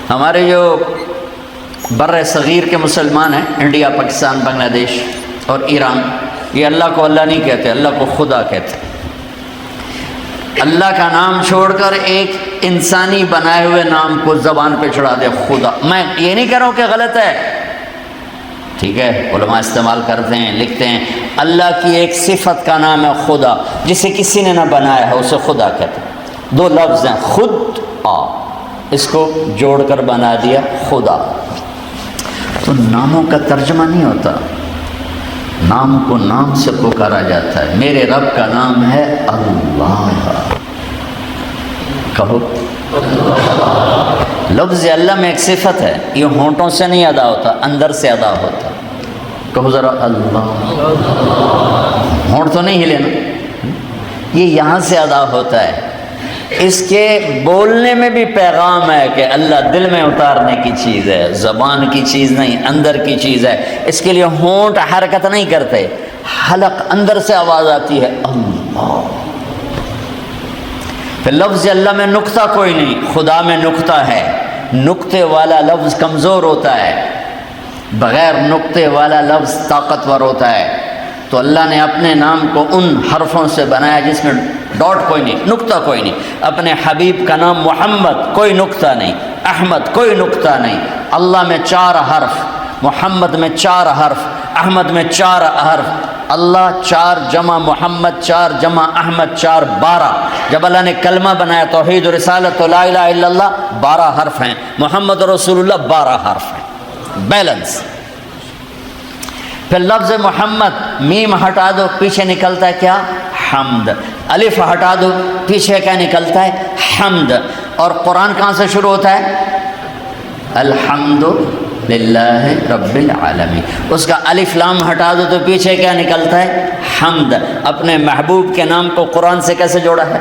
ہمارے جو بر صغیر کے مسلمان ہیں، انڈیا، پاکستان، بنگلہ دیش اور ایران، یہ اللہ کو اللہ نہیں کہتے، اللہ کو خدا کہتے ہیں۔ اللہ کا نام چھوڑ کر ایک انسانی بنائے ہوئے نام کو زبان پہ چڑھا دے، خدا۔ میں یہ نہیں کہہ رہا ہوں کہ غلط ہے، ٹھیک ہے، علماء استعمال کرتے ہیں، لکھتے ہیں۔ اللہ کی ایک صفت کا نام ہے خدا، جسے کسی نے نہ بنایا ہے، اسے خدا کہتے ہیں۔ دو لفظ ہیں، خود آ، اس کو جوڑ کر بنا دیا خدا۔ تو ناموں کا ترجمہ نہیں ہوتا، نام کو نام سے پکارا جاتا ہے۔ میرے رب کا نام ہے اللہ، کہو لفظ اللہ میں ایک صفت ہے، یہ ہونٹوں سے نہیں ادا ہوتا، اندر سے ادا ہوتا۔ کہو ذرا اللہ، ہونٹ تو نہیں ہلے نا، یہ یہاں سے ادا ہوتا ہے۔ اس کے بولنے میں بھی پیغام ہے کہ اللہ دل میں اتارنے کی چیز ہے، زبان کی چیز نہیں، اندر کی چیز ہے۔ اس کے لیے ہونٹ حرکت نہیں کرتے، حلق اندر سے آواز آتی ہے اللہ۔ پھر لفظ اللہ میں نقطہ کوئی نہیں، خدا میں نقطہ ہے۔ نقطے والا لفظ کمزور ہوتا ہے، بغیر نقطے والا لفظ طاقتور ہوتا ہے۔ تو اللہ نے اپنے نام کو ان حرفوں سے بنایا جس میں ڈاٹ کوئی نہیں، نقطہ کوئی نہیں۔ اپنے حبیب کا نام محمد، کوئی نقطہ نہیں، احمد کوئی نقطہ نہیں۔ اللہ میں 4 حرف، محمد میں 4 حرف، احمد میں 4 حرف۔ اللہ 4 جمع محمد 4 جمع احمد 4 12۔ جب اللہ نے کلمہ بنایا توحید و رسالت و لا الہ الا اللہ، 12 حرف ہیں، محمد رسول اللہ 12 حرف ہیں، بیلنس۔ پھر لفظ محمد، میم ہٹا دو، پیچھے نکلتا ہے کیا؟ حمد۔ الف ہٹا دو، پیچھے کیا نکلتا ہے؟ حمد۔ اور قرآن کہاں سے شروع ہوتا ہے؟ الحمد للہ رب العالمین۔ اس کا الف لام ہٹا دو تو پیچھے کیا نکلتا ہے؟ حمد۔ اپنے محبوب کے نام کو قرآن سے کیسے جوڑا ہے؟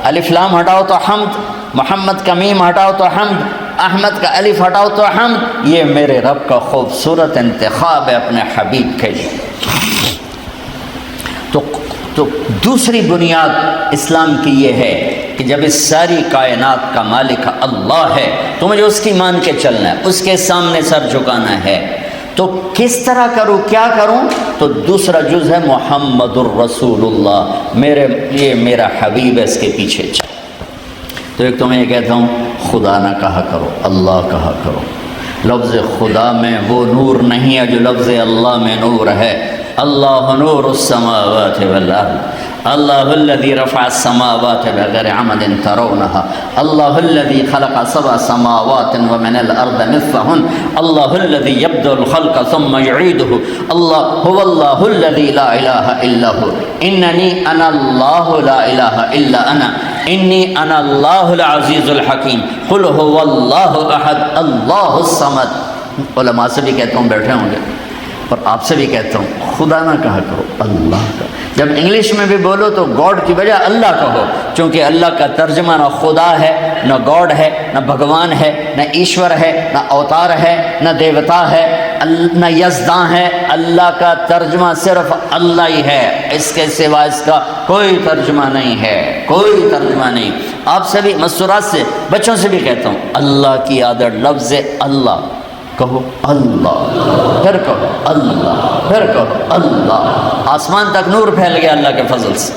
الف لام ہٹاؤ تو حمد، محمد کا میم ہٹاؤ تو حمد، احمد کا الف ہٹاؤ تو حمد۔ یہ میرے رب کا خوبصورت انتخاب ہے اپنے حبیب کے لیے۔ تو دوسری بنیاد اسلام کی یہ ہے کہ جب اس ساری کائنات کا مالک اللہ ہے تو مجھے اس کی مان کے چلنا ہے، اس کے سامنے سر جھکانا ہے۔ تو کس طرح کروں، کیا کروں؟ تو دوسرا جز ہے محمد الرسول اللہ، یہ میرا حبیب ہے، اس کے پیچھے چل۔ تو ایک تو میں یہ کہتا ہوں خدا نہ کہا کرو، اللہ کہا کرو۔ لفظ خدا میں وہ نور نہیں ہے جو لفظ اللہ میں نور ہے۔ اللہ نور السماوات والارض، اللہ الذي رفع السماوات بغیر عمد ترونها، اللہ الذي خلق 7 سماوات ومن الارض مثلهن، اللہ الذي يبدأ الخلق ثم يعيده، اللہ هو اللہ الذي لا الہ الا هو، اننی انا اللہ لا الہ الا انا، انی انا اللہ العزیز الحکیم، قل هو اللہ احد اللہ الصمد۔ علماء سے بھی کہتا ہوں، بیٹھے ہوں گے، اور آپ سے بھی کہتا ہوں خدا نہ کہا کرو، اللہ کا۔ جب انگلش میں بھی بولو تو گاڈ کی بجائے اللہ کہو، چونکہ اللہ کا ترجمہ نہ خدا ہے، نہ گاڈ ہے، نہ بھگوان ہے، نہ ایشور ہے، نہ اوتار ہے، نہ دیوتا ہے، نہ یزداں ہے۔ اللہ کا ترجمہ صرف اللہ ہی ہے، اس کے سوا اس کا کوئی ترجمہ نہیں ہے، کوئی ترجمہ نہیں۔ آپ سے بھی، مسورات سے، بچوں سے بھی کہتا ہوں، اللہ کی عادت لفظ اللہ کہو، اللہ، پھر کہو اللہ، پھر کہو اللہ۔ آسمان تک نور پھیل گیا اللہ کے فضل سے۔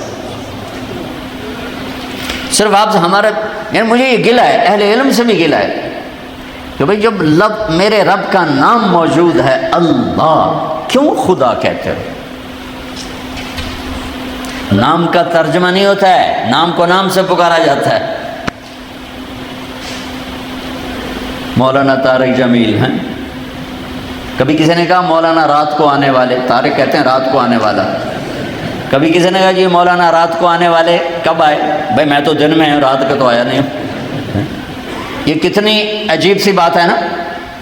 صرف آپ سے ہمارا، یعنی مجھے یہ گلہ ہے، اہل علم سے بھی گلہ ہے کہ بھئی جب میرے رب کا نام موجود ہے اللہ، کیوں خدا کہتے ہو؟ نام کا ترجمہ نہیں ہوتا ہے، نام کو نام سے پکارا جاتا ہے۔ مولانا طارق جمیل ہیں، کبھی کسی نے کہا مولانا رات کو آنے والے، طارق کہتے ہیں رات کو آنے والا۔ کبھی کسی نے کہا جی مولانا رات کو آنے والے کب آئے؟ بھائی میں تو دن میں ہوں، رات کا تو آیا نہیں ہوں۔ یہ کتنی عجیب سی بات ہے نا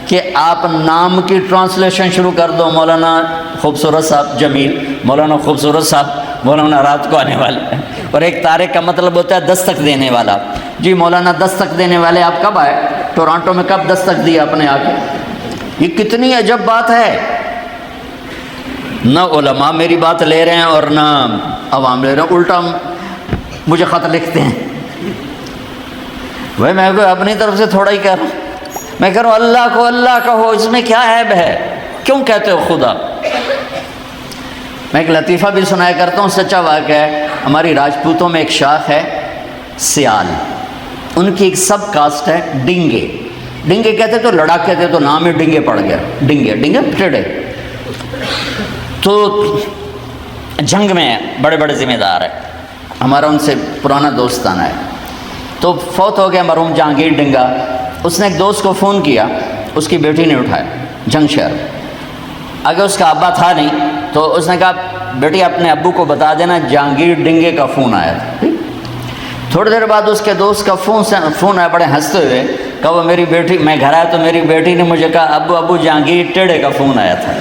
کہ آپ نام کی ٹرانسلیشن شروع کر دو، مولانا خوبصورت صاحب جمیل، مولانا خوبصورت صاحب، مولانا رات کو آنے والے، اور ایک طارق کا مطلب ہوتا ہے دستک دینے والا۔ جی مولانا دستک دینے والے آپ کب آئے؟ ٹورانٹو میں کب دستک دی آپ نے آ کے؟ یہ کتنی عجب بات ہے۔ نہ علماء میری بات لے رہے ہیں اور نہ عوام لے رہے ہیں، الٹا مجھے خط لکھتے ہیں۔ بھائی میں کوئی اپنی طرف سے تھوڑا ہی کہہ رہا ہوں، میں کہہ رہا ہوں اللہ کو اللہ کہو، اس میں کیا عیب ہے؟ کیوں کہتے ہو خدا؟ میں ایک لطیفہ بھی سنایا کرتا ہوں، سچا واقعہ ہے۔ ہماری راجپوتوں میں ایک شاخ ہے سیال، ان کی ایک سب کاسٹ ہے ڈنگے۔ ڈنگے کہتے تو لڑاکے تھے تو نام ہی ڈنگے پڑ گیا، ڈنگے ٹیڑے۔ تو جنگ میں بڑے بڑے ذمہ دار ہیں، ہمارا ان سے پرانا دوستانہ ہے۔ تو فوت ہو گیا مرحوم جہانگیر ڈنگا، اس نے ایک دوست کو فون کیا، اس کی بیٹی نے اٹھایا، جنگ شہر۔ اگر اس کا ابا تھا نہیں تو اس نے کہا بیٹی اپنے ابو کو بتا دینا جہانگیر ڈنگے کا فون آیا تھا۔ تھوڑی دیر بعد اس کے دوست کا فون آیا، بڑے ہنستے ہوئے، کہا وہ میری بیٹی، میں گھر آیا تو میری بیٹی نے مجھے کہا ابو جہانگیر ٹیڑے کا فون آیا تھا،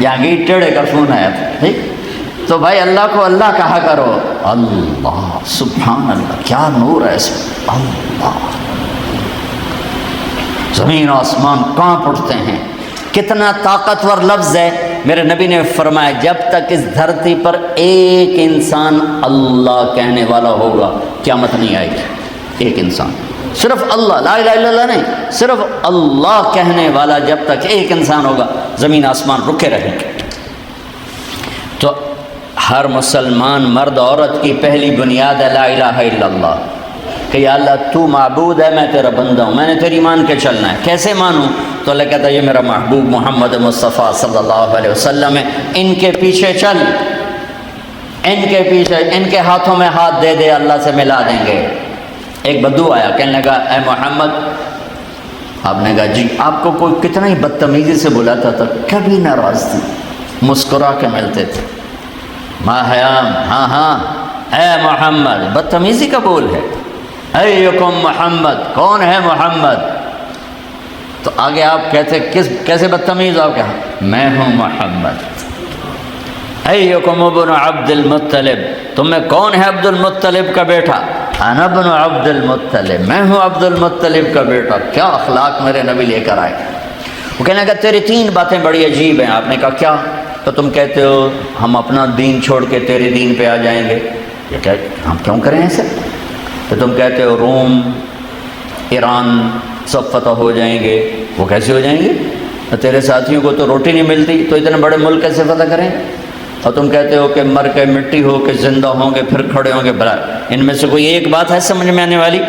جہانگیر ٹیڑے کا فون آیا تھا۔ ٹھیک، تو بھائی اللہ کو اللہ کہا کرو۔ اللہ سبحان اللہ، کیا نور ہے اس میں، اللہ، زمین آسمان کانپ اٹھتے ہیں، کتنا طاقتور لفظ ہے۔ میرے نبی نے فرمایا جب تک اس دھرتی پر ایک انسان اللہ کہنے والا ہوگا قیامت نہیں آئے گی۔ ایک انسان، صرف اللہ، لا الہ الا اللہ نہیں، صرف اللہ کہنے والا جب تک ایک انسان ہوگا زمین آسمان رکے رہیں گے۔ تو ہر مسلمان مرد عورت کی پہلی بنیاد ہے لا الہ الا اللہ، کہ یا اللہ تو معبود ہے، میں تیرا بندہ ہوں، میں نے تیری مان کے چلنا ہے۔ کیسے مانوں؟ تو اللہ کہتا ہے یہ میرا محبوب محمد مصطفیٰ صلی اللہ علیہ وسلم ہے، ان کے پیچھے چل، ان کے پیچھے، ان کے ہاتھوں میں ہاتھ دے دے، اللہ سے ملا دیں گے۔ ایک بدو آیا، کہنے لگا اے محمد، آپ نے کہا جی، آپ کو کوئی کتنا ہی بدتمیزی سے بلاتا تھا، کبھی ناراض تھی، مسکرا کے ملتے تھے، ما حیام، ہاں ہاں اے محمد، بدتمیزی کا بول ہے، ایکم محمد، کون ہے محمد؟ تو آگے آپ کہتے کیسے بدتمیز؟ آپ کہا میں ہوں محمد۔ ایکم ابن عبد المطلب، تم میں کون ہے عبد المطلب کا بیٹا؟ انا ابن عبد المطلب، میں ہوں عبد المطلب کا بیٹا۔ کیا اخلاق میرے نبی لے کر آئے۔ وہ کہنے لگا تیری تین باتیں بڑی عجیب ہیں۔ آپ نے کہا کیا؟ تو تم کہتے ہو ہم اپنا دین چھوڑ کے تیرے دین پہ آ جائیں گے۔ یہ کہ ہم کیوں کریں ایسے؟ تو تم کہتے ہو روم، ایران سب فتح ہو جائیں گے۔ وہ کیسے ہو جائیں گے؟ تیرے ساتھیوں کو تو روٹی نہیں ملتی، تو اتنے بڑے ملک کیسے فتح کریں؟ اور تم کہتے ہو کہ مر کے مٹی ہو کے زندہ ہوں گے پھر کھڑے ہوں گے، بھلا ان میں سے کوئی ایک بات ہے سمجھ میں آنے والی؟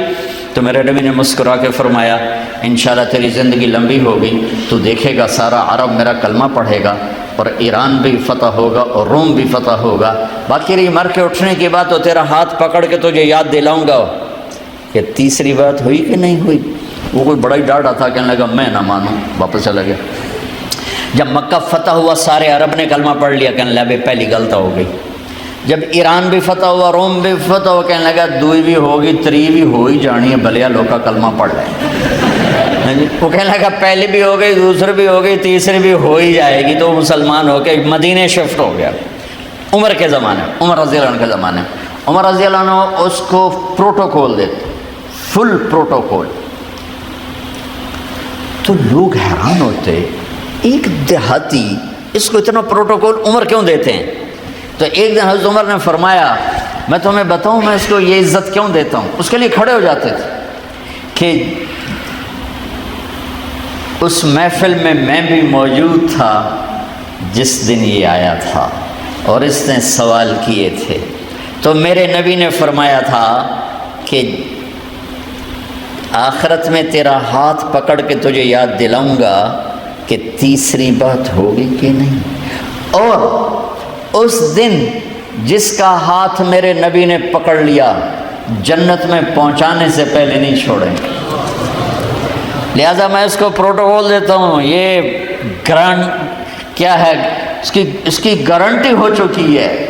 تو میرے نبی نے مسکرا کے فرمایا انشاءاللہ تیری زندگی لمبی ہوگی تو دیکھے گا سارا عرب میرا کلمہ پڑھے گا، اور ایران بھی فتح ہوگا اور روم بھی فتح ہوگا۔ باقی رہی مر کے اٹھنے کی بات، تو تیرا ہاتھ پکڑ کے تجھے یاد دلاؤں گا کہ تیسری بات ہوئی کہ نہیں ہوئی۔ وہ کوئی بڑا ہی ڈاٹا تھا، کہنے لگا میں نہ مانوں، واپس چلا گیا۔ جب مکہ فتح ہوا سارے عرب نے کلمہ پڑھ لیا، کہنے لگا پہلی غلط ہو گئی۔ جب ایران بھی فتح ہوا، روم بھی فتح ہوا، کہنے لگا دوئی بھی ہوگی، تری بھی ہو ہی جانی ہے، بھلیا لوگ کا کلمہ پڑھ لیں۔ وہ کہنے لگا پہلی بھی ہو گئی، دوسری بھی ہو گئی، تیسری بھی ہو ہی جائے گی۔ تو وہ مسلمان ہو کے مدینے شفٹ ہو گیا۔ عمر کے زمانے، عمر رضی اللہ عنہ کے زمانے، عمر رضی اللہ عنہ اس کو پروٹوکول دیتے، فل پروٹوکول۔ تو لوگ حیران ہوتے، ایک دیہاتی اس کو اتنا پروٹوکول عمر کیوں دیتے ہیں؟ تو ایک دن حضرت عمر نے فرمایا میں تمہیں بتاؤں میں اس کو یہ عزت کیوں دیتا ہوں؟ اس کے لیے کھڑے ہو جاتے تھے کہ اس محفل میں بھی موجود تھا جس دن یہ آیا تھا اور اس نے سوال کیے تھے۔ تو میرے نبی نے فرمایا تھا کہ آخرت میں تیرا ہاتھ پکڑ کے تجھے یاد دلاؤں گا کہ تیسری بات ہوگی کہ نہیں، اور اس دن جس کا ہاتھ میرے نبی نے پکڑ لیا جنت میں پہنچانے سے پہلے نہیں چھوڑیں۔ لہذا میں اس کو پروٹوکول دیتا ہوں، یہ کیا ہے، اس کی گارنٹی ہو چکی ہے،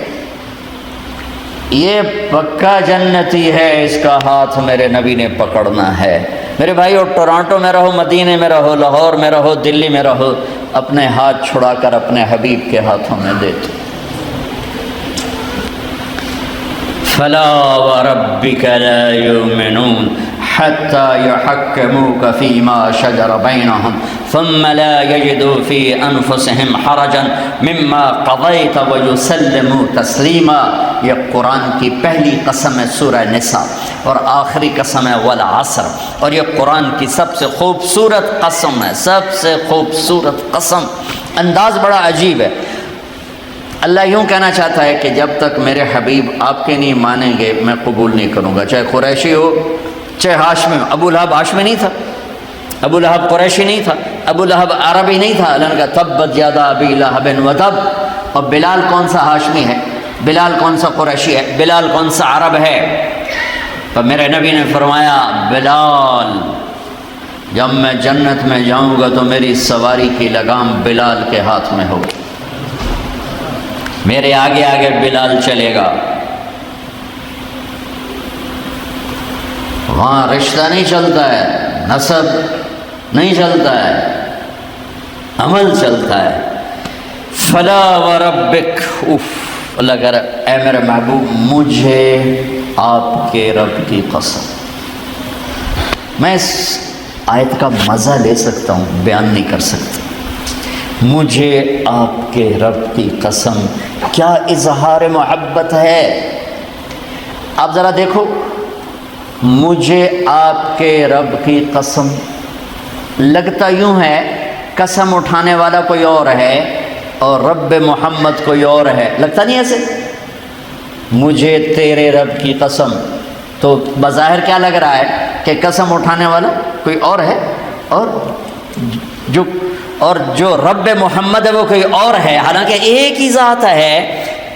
یہ پکا جنتی ہے، اس کا ہاتھ میرے نبی نے پکڑنا ہے۔ میرے بھائیو، ٹورانٹو میں رہو، مدینے میں رہو، لاہور میں رہو، دلی میں رہو، اپنے ہاتھ چھڑا کر اپنے حبیب کے ہاتھوں میں دے دو۔ فلا وربک لا یؤمنون حتى يحكموك فيما شجر بينهم ثم لا يجدوا في أنفسهم حرجا مما قضيت ويسلموا تسليما. یہ قرآن کی پہلی قسم ہے سورہ نساء، اور آخری قسم ہے والعصر، اور یہ قرآن کی سب سے خوبصورت قسم ہے، سب سے خوبصورت قسم. انداز بڑا عجیب ہے. اللہ یوں کہنا چاہتا ہے کہ جب تک میرے حبیب آپ کے نہیں مانیں گے میں قبول نہیں کروں گا، چاہے قریشی ہو چاہے ہاشمی ہو. ابو لہب ہاشمی نہیں تھا، ابو لہب قریشی نہیں تھا، ابو لہب عربی نہیں تھا. اللہ نے کہا تبت یدا ابی لہب وتب. اور بلال کون سا ہاشمی ہے، بلال کون سا قریشی ہے، بلال کون سا عرب ہے؟ تو میرے نبی نے فرمایا بلال جب میں جنت میں جاؤں گا تو میری سواری کی لگام بلال کے ہاتھ میں ہوگی، میرے آگے آگے بلال چلے گا. وہاں رشتہ نہیں چلتا ہے، نسب نہیں چلتا ہے، عمل چلتا ہے. فلا وربک، اللہ کہہ رہا اے میرے محبوب مجھے آپ کے رب کی قسم. میں اس آیت کا مزہ لے سکتا ہوں، بیان نہیں کر سکتا. مجھے آپ کے رب کی قسم، کیا اظہار محبت ہے. آپ ذرا دیکھو، مجھے آپ کے رب کی قسم، لگتا یوں ہے قسم اٹھانے والا کوئی اور ہے اور رب محمد کوئی اور ہے، لگتا نہیں ایسے. مجھے تیرے رب کی قسم، تو بظاہر کیا لگ رہا ہے کہ قسم اٹھانے والا کوئی اور ہے، اور جو رب محمد ہے وہ کوئی اور ہے، حالانکہ ایک ہی ذات ہے.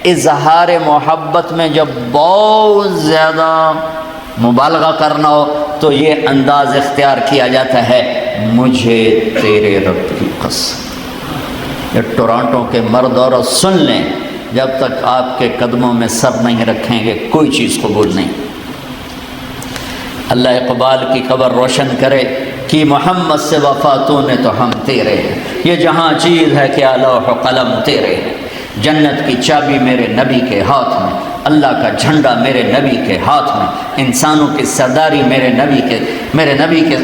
اظہار محبت میں جب بہت زیادہ مبالغہ کرنا ہو تو یہ انداز اختیار کیا جاتا ہے مجھے تیرے رب کی قسم. یہ ٹورانٹو کے مرد عورت سن لیں، جب تک آپ کے قدموں میں سر نہیں رکھیں گے کوئی چیز قبول نہیں. اللہ اقبال کی قبر روشن کرے کہ محمد سے وفاتوں نے تو ہم تیرے ہیں، یہ جہاں چیز ہے کیا لوح و قلم تیرے ہیں. جنت کی چابی میرے نبی کے ہاتھ میں، اللہ کا جھنڈا میرے نبی کے ہاتھ میں، انسانوں کی سرداری میرے نبی کے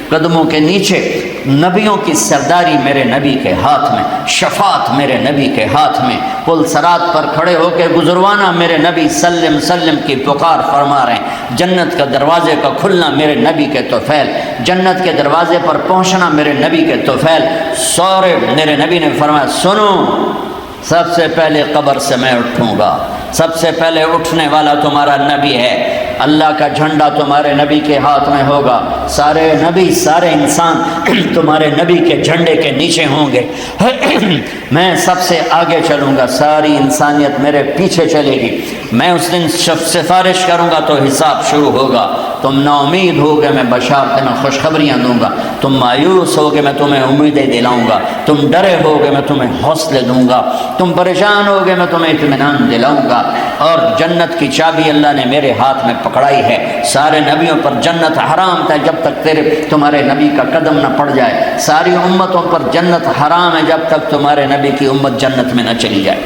قدموں کے نیچے، نبیوں کی سرداری میرے نبی کے ہاتھ میں، شفاعت میرے نبی کے ہاتھ میں. پل صراط پر کھڑے ہو کے گزروانہ میرے نبی سلم سلم کی پکار فرما رہے ہیں. جنت کا دروازے کا کھلنا میرے نبی کے طفیل، جنت کے دروازے پر پہنچنا میرے نبی کے طفیل. سورے میرے نبی نے فرمایا سنو، سب سے پہلے قبر سے میں اٹھوں گا، سب سے پہلے اٹھنے والا تمہارا نبی ہے. اللہ کا جھنڈا تمہارے نبی کے ہاتھ میں ہوگا، سارے نبی سارے انسان تمہارے نبی کے جھنڈے کے نیچے ہوں گے. میں سب سے آگے چلوں گا، ساری انسانیت میرے پیچھے چلے گی. میں اس دن سفارش کروں گا تو حساب شروع ہوگا. تم نا امید ہوگے میں بشارت میں خوشخبریاں دوں گا، تم مایوس ہوگے میں تمہیں امیدیں دلاؤں گا، تم ڈرے ہوگے میں تمہیں حوصلے دوں گا، تم پریشان ہوگے میں تمہیں اطمینان دلاؤں گا. اور جنت کی چابی اللہ نے میرے ہاتھ میں پکڑائی ہے. سارے نبیوں پر جنت حرام تھا جب تک تمہارے نبی کا قدم نہ پڑ جائے. ساری امتوں پر جنت حرام ہے جب تک تمہارے نبی کی امت جنت میں نہ چلی جائے.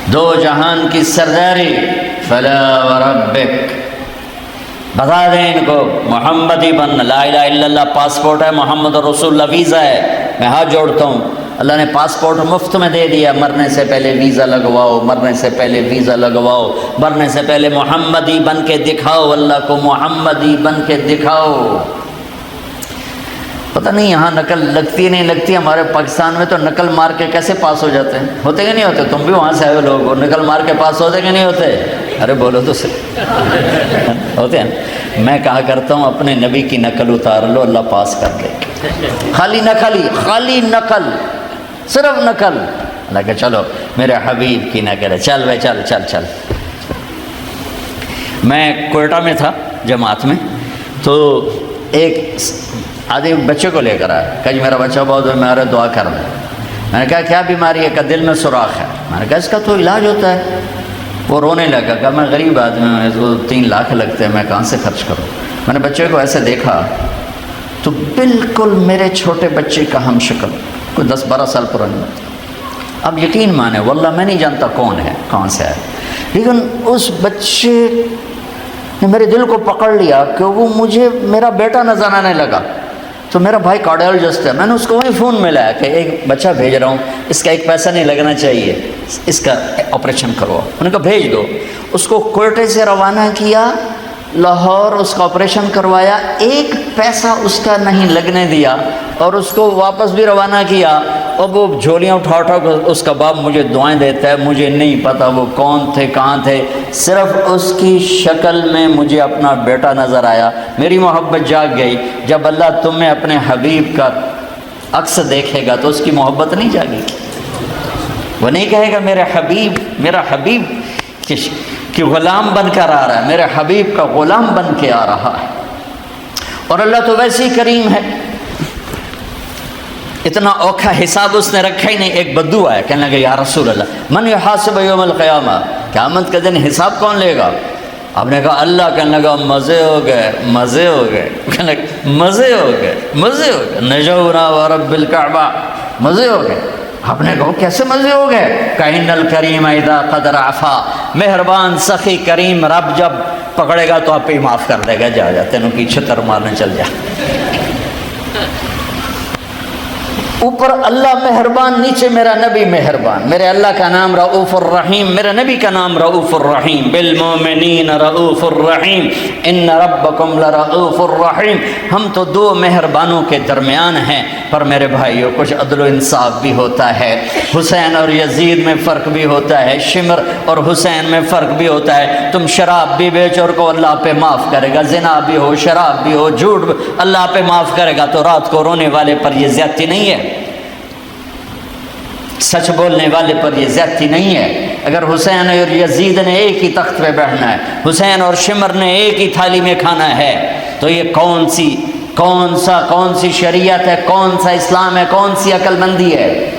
دو جہان کی سرداری، فلا وربک. بتا دیں ان کو محمدی بن، لا الہ الا اللہ پاسپورٹ ہے، محمد رسول اللہ ویزا ہے. میں ہاتھ جوڑتا ہوں، اللہ نے پاسپورٹ مفت میں دے دیا. مرنے سے پہلے ویزا لگواؤ، مرنے سے پہلے ویزا لگواؤ، مرنے سے پہلے محمدی بن کے دکھاؤ، اللہ کو محمدی بن کے دکھاؤ. پتہ نہیں یہاں نقل لگتی نہیں لگتی. ہمارے پاکستان میں تو نقل مار کے کیسے پاس ہو جاتے ہیں، ہوتے کہ نہیں ہوتے؟ تم بھی وہاں سے آئے ہو لوگ، نقل مار کے پاس ہوتے کہ نہیں ہوتے؟ ارے بولو تو صحیح. ہوتے ہیں. میں کہا کرتا ہوں اپنے نبی کی نقل اتار لو، اللہ پاس کر دے. خالی نقل، صرف نقل. اللہ کہ چلو میرے حبیب کی نقل ہے، چل بھائی چل چل چل. میں کوئٹہ میں تھا جماعت میں، تو ایک آدمی بچے کو لے کر آیا، کہا جی میرا بچہ بہت میرے دعا کر دیں. میں نے کہا کیا بیماری ہے؟ کہ دل میں سوراخ ہے. میں نے کہا اس کا تو علاج ہوتا ہے. وہ رونے لگا، کہا میں غریب آدمی ہوں، اس کو 3 لاکھ لگتے ہیں، میں کہاں سے خرچ کروں. میں نے بچے کو ایسے دیکھا تو بالکل میرے چھوٹے بچے کا ہم شکل، کوئی 10-12 سال پرانی. اب یقین مانے واللہ میں نہیں جانتا کون ہے، کہاں سے ہے، لیکن اس بچے نے میرے دل کو پکڑ لیا کہ وہ مجھے میرا بیٹا نظر آنے لگا. تو میرا بھائی کارڈیالوجسٹ ہے، میں نے اس کو وہیں فون میں لایا کہ ایک بچہ بھیج رہا ہوں، اس کا ایک پیسہ نہیں لگنا چاہیے، اس کا آپریشن کرو. انہوں نے کہا بھیج دو. اس کو کوئٹے سے روانہ کیا لاہور، اس کا آپریشن کروایا، ایک پیسہ اس کا نہیں لگنے دیا، اور اس کو واپس بھی روانہ کیا. اور وہ جھولیاں اٹھا اٹھا کر اس کا باپ مجھے دعائیں دیتا ہے، مجھے نہیں پتہ وہ کون تھے کہاں تھے، صرف اس کی شکل میں مجھے اپنا بیٹا نظر آیا. میری محبت جاگ گئی. جب اللہ تمہیں اپنے حبیب کا عکس دیکھے گا تو اس کی محبت نہیں جاگے گی. وہ نہیں کہے گا میرا حبیب کہ غلام بن کر آ رہا ہے، میرے حبیب کا غلام بن کے آ رہا ہے. اور اللہ تو ویسے ہی کریم ہے، اتنا اوکھا حساب اس نے رکھا ہی نہیں. ایک بدو آیا، کہنے لگا یا رسول اللہ من یحاسب یوم القیامہ، قیامت کے دن حساب کون لے گا؟ آپ نے کہا اللہ. کہنے لگا مزے ہو گئے. کہنے لگا مزے ہو گئے نجونا ورب الکعبہ، مزے ہو گئے. آپ نے کہا کیسے مزے ہو گئے؟ کہن الکریم اذا قدر عفا، مہربان سخی کریم رب جب پکڑے گا تو آپ ہی معاف کر دے گا. جا تینوں کی چھتر مارنے چل جا. اوپر اللہ مہربان، نیچے میرا نبی مہربان. میرے اللہ کا نام رؤوف الرحیم، میرے نبی کا نام رؤوف الرحیم. بالمؤمنین رؤوف الرحیم ان ربکم لرؤوف الرحیم. ہم تو دو مہربانوں کے درمیان ہیں. پر میرے بھائیوں کچھ عدل و انصاف بھی ہوتا ہے. حسین اور یزید میں فرق بھی ہوتا ہے، شمر اور حسین میں فرق بھی ہوتا ہے. تم شراب بھی بیچو کو اللہ پہ معاف کرے گا، زنا بھی ہو، شراب بھی ہو، جھوٹ بھی اللہ پہ معاف کرے گا. تو رات کو رونے والے پر یہ زیادتی نہیں ہے، سچ بولنے والے پر یہ زیادتی نہیں ہے. اگر حسین اور یزید نے ایک ہی تخت پہ بیٹھنا ہے، حسین اور شمر نے ایک ہی تھالی میں کھانا ہے، تو یہ کون سی شریعت ہے، کون سا اسلام ہے، کون سی عقل مندی ہے؟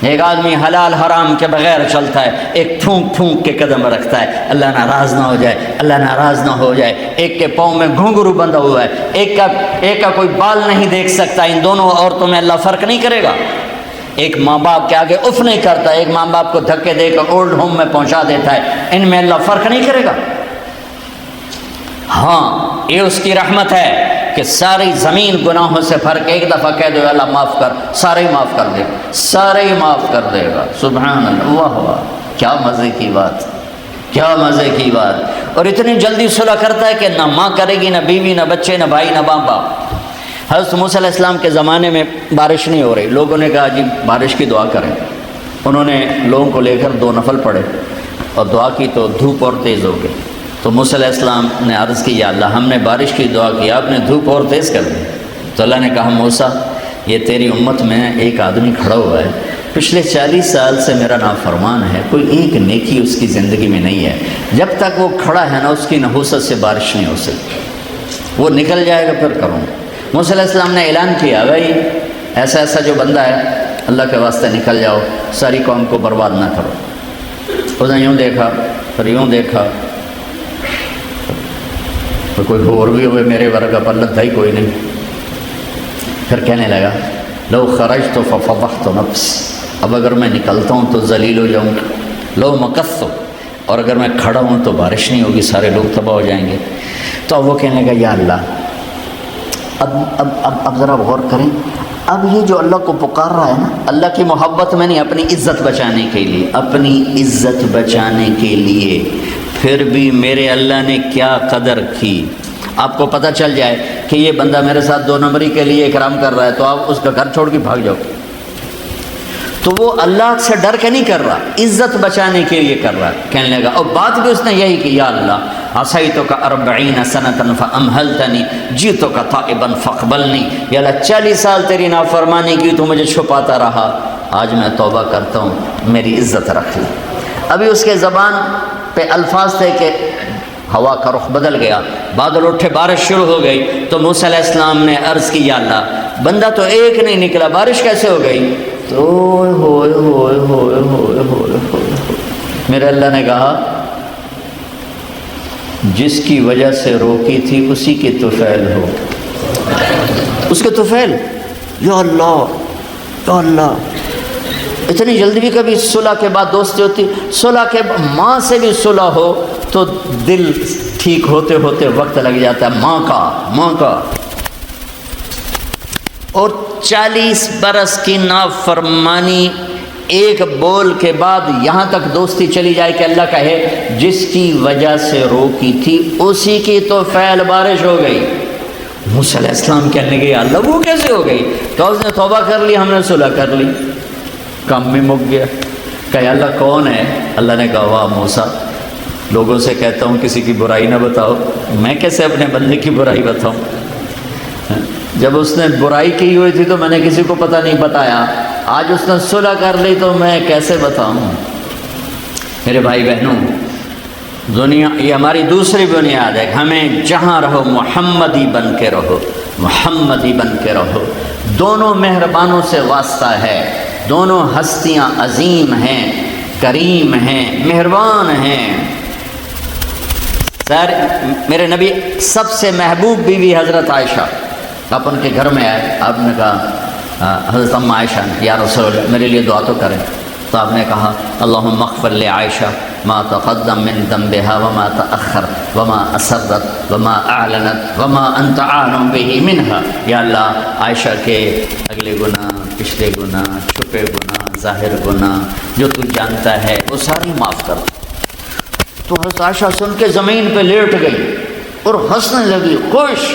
ایک آدمی حلال حرام کے بغیر چلتا ہے، ایک پھونک پھونک کے قدم رکھتا ہے اللہ ناراض نہ ہو جائے، اللہ ناراض نہ ہو جائے. ایک کے پاؤں میں گھنگرو بندھا ہوا ہے، ایک کا کوئی بال نہیں دیکھ سکتا. ان دونوں عورتوں میں اللہ فرق نہیں کرے گا. ایک ماں باپ کے آگے اف نہیں کرتا، ایک ماں باپ کو دھکے دے کر اولڈ ہوم میں پہنچا دیتا ہے. ان میں اللہ فرق نہیں کرے گا. ہاں یہ اس کی رحمت ہے کہ ساری زمین گناہوں سے بھر کے ایک دفعہ کہہ دو اللہ معاف کر، سارے ہی معاف کر دے گا، سارے ہی معاف کر دے گا. سبحان اللہ. واہ واہ، کیا مزے کی بات، کیا مزے کی بات. اور اتنی جلدی صلح کرتا ہے کہ نہ ماں کرے گی، نہ بیوی، نہ بچے، نہ بھائی، نہ باپ. حضرت موسیٰ علیہ السلام کے زمانے میں بارش نہیں ہو رہی. لوگوں نے کہا جی بارش کی دعا کریں. انہوں نے لوگوں کو لے کر 2 نفل پڑھے اور دعا کی تو دھوپ اور تیز ہو گئی. تو موسیٰ علیہ السلام نے عرض کی یا اللہ ہم نے بارش کی دعا کی، آپ نے دھوپ اور تیز کر دی. تو اللہ نے کہا موسیٰ یہ تیری امت میں ایک آدمی کھڑا ہوا ہے، پچھلے 40 سال سے میرا نافرمان ہے، کوئی ایک نیکی اس کی زندگی میں نہیں ہے. جب تک وہ کھڑا ہے نا اس کی نحوست سے بارش نہیں ہو سکتی. وہ نکل جائے گا پھر کروں. موسیٰ علیہ السلام نے اعلان کیا بھائی ایسا جو بندہ ہے اللہ کے واسطے نکل جاؤ، ساری قوم کو برباد نہ کرو. اس نے یوں دیکھا پھر یوں دیکھا، تو کوئی اور بھی ہوئے میرے ورگا پلت تھا ہی کوئی نہیں. پھر کہنے لگا لو خرجت ففضحت نفسی، اب اگر میں نکلتا ہوں تو ذلیل ہو جاؤں گا. لو مکثت، اور اگر میں کھڑا ہوں تو بارش نہیں ہوگی، سارے لوگ تباہ ہو جائیں گے. تو اب وہ کہنے لگا یا اللہ اب ذرا غور کریں، اب یہ جو اللہ کو پکار رہا ہے نا اللہ کی محبت میں نہیں، اپنی عزت بچانے کے لیے، اپنی عزت بچانے کے لیے، پھر بھی میرے اللہ نے کیا قدر کی. آپ کو پتہ چل جائے کہ یہ بندہ میرے ساتھ 2 نمبری کے لیے اکرام کر رہا ہے تو آپ اس کا گھر چھوڑ کے بھاگ جاؤ. تو وہ اللہ سے ڈر کے نہیں کر رہا، عزت بچانے کے لیے کر رہا ہے. کہنے لگا اور بات بھی اس نے یہی کی یا اللہ عصیتک 40 سنة فامہلتنی جئتک تائبا فاقبلنی. یا اللہ 40 سال تیری نافرمانی کی تو مجھے چھپاتا رہا، آج میں توبہ کرتا ہوں، میری عزت رکھ لی. ابھی اس کے زبان پہ الفاظ تھے کہ ہوا کا رخ بدل گیا، بادل اٹھے، بارش شروع ہو گئی. تو موسیٰ علیہ السلام نے عرض کی یا اللہ بندہ تو ایک نہیں نکلا، بارش کیسے ہو گئی؟ تو میرے اللہ نے کہا جس کی وجہ سے روکی تھی اسی کے طفیل ہو، اس کے طفیل. یا اللہ یا اللہ. اتنی جلدی بھی کبھی صلح کے بعد دوستی ہوتی؟ صلح کے ماں سے بھی صلح ہو تو دل ٹھیک ہوتے ہوتے وقت لگ جاتا ہے ماں کا. اور 40 برس کی نافرمانی ایک بول کے بعد یہاں تک دوستی چلی جائے کہ اللہ کہے جس کی وجہ سے روکی تھی اسی کی تو فعل بارش ہو گئی. موسیٰ علیہ السلام کہنے گئے اللہ وہ کیسے ہو گئی؟ کہ اس نے توبہ کر لی، ہم نے صلح کر لی، کام میں مک گیا. کہ اللہ کون ہے؟ اللہ نے کہا واہ موسیٰ، لوگوں سے کہتا ہوں کسی کی برائی نہ بتاؤ، میں کیسے اپنے بندے کی برائی بتاؤں؟ جب اس نے برائی کی ہوئی تھی تو میں نے کسی کو پتہ نہیں بتایا، آج اس نے صلح کر لی تو میں کیسے بتاؤں؟ میرے بھائی بہنوں، دنیا یہ ہماری دوسری بنیاد ہے کہ ہمیں جہاں رہو محمدی بن کے رہو، محمدی بن کے رہو. دونوں مہربانوں سے واسطہ ہے، دونوں ہستیاں عظیم ہیں، کریم ہیں، مہربان ہیں. سر میرے نبی سب سے محبوب بیوی حضرت عائشہ، آپ ان کے گھر میں آئے، آپ نے کہا حضرت ام عائشہ یا رسول اللہ میرے لیے دعا تو کریں. تو آپ نے کہا اللہم اغفر لعائشہ ما تقدم من ذنبها وما تأخر وما اسرت وما اعلنت وما انت عالم به منها. یا اللہ عائشہ کے اگلے گناہ، پچھلے گناہ، چھپے گناہ، ظاہر گناہ جو تو جانتا ہے وہ ساری معاف کر. تو حضرت عائشہ سن کے زمین پہ لیٹ گئی اور ہنسنے لگی، خوش.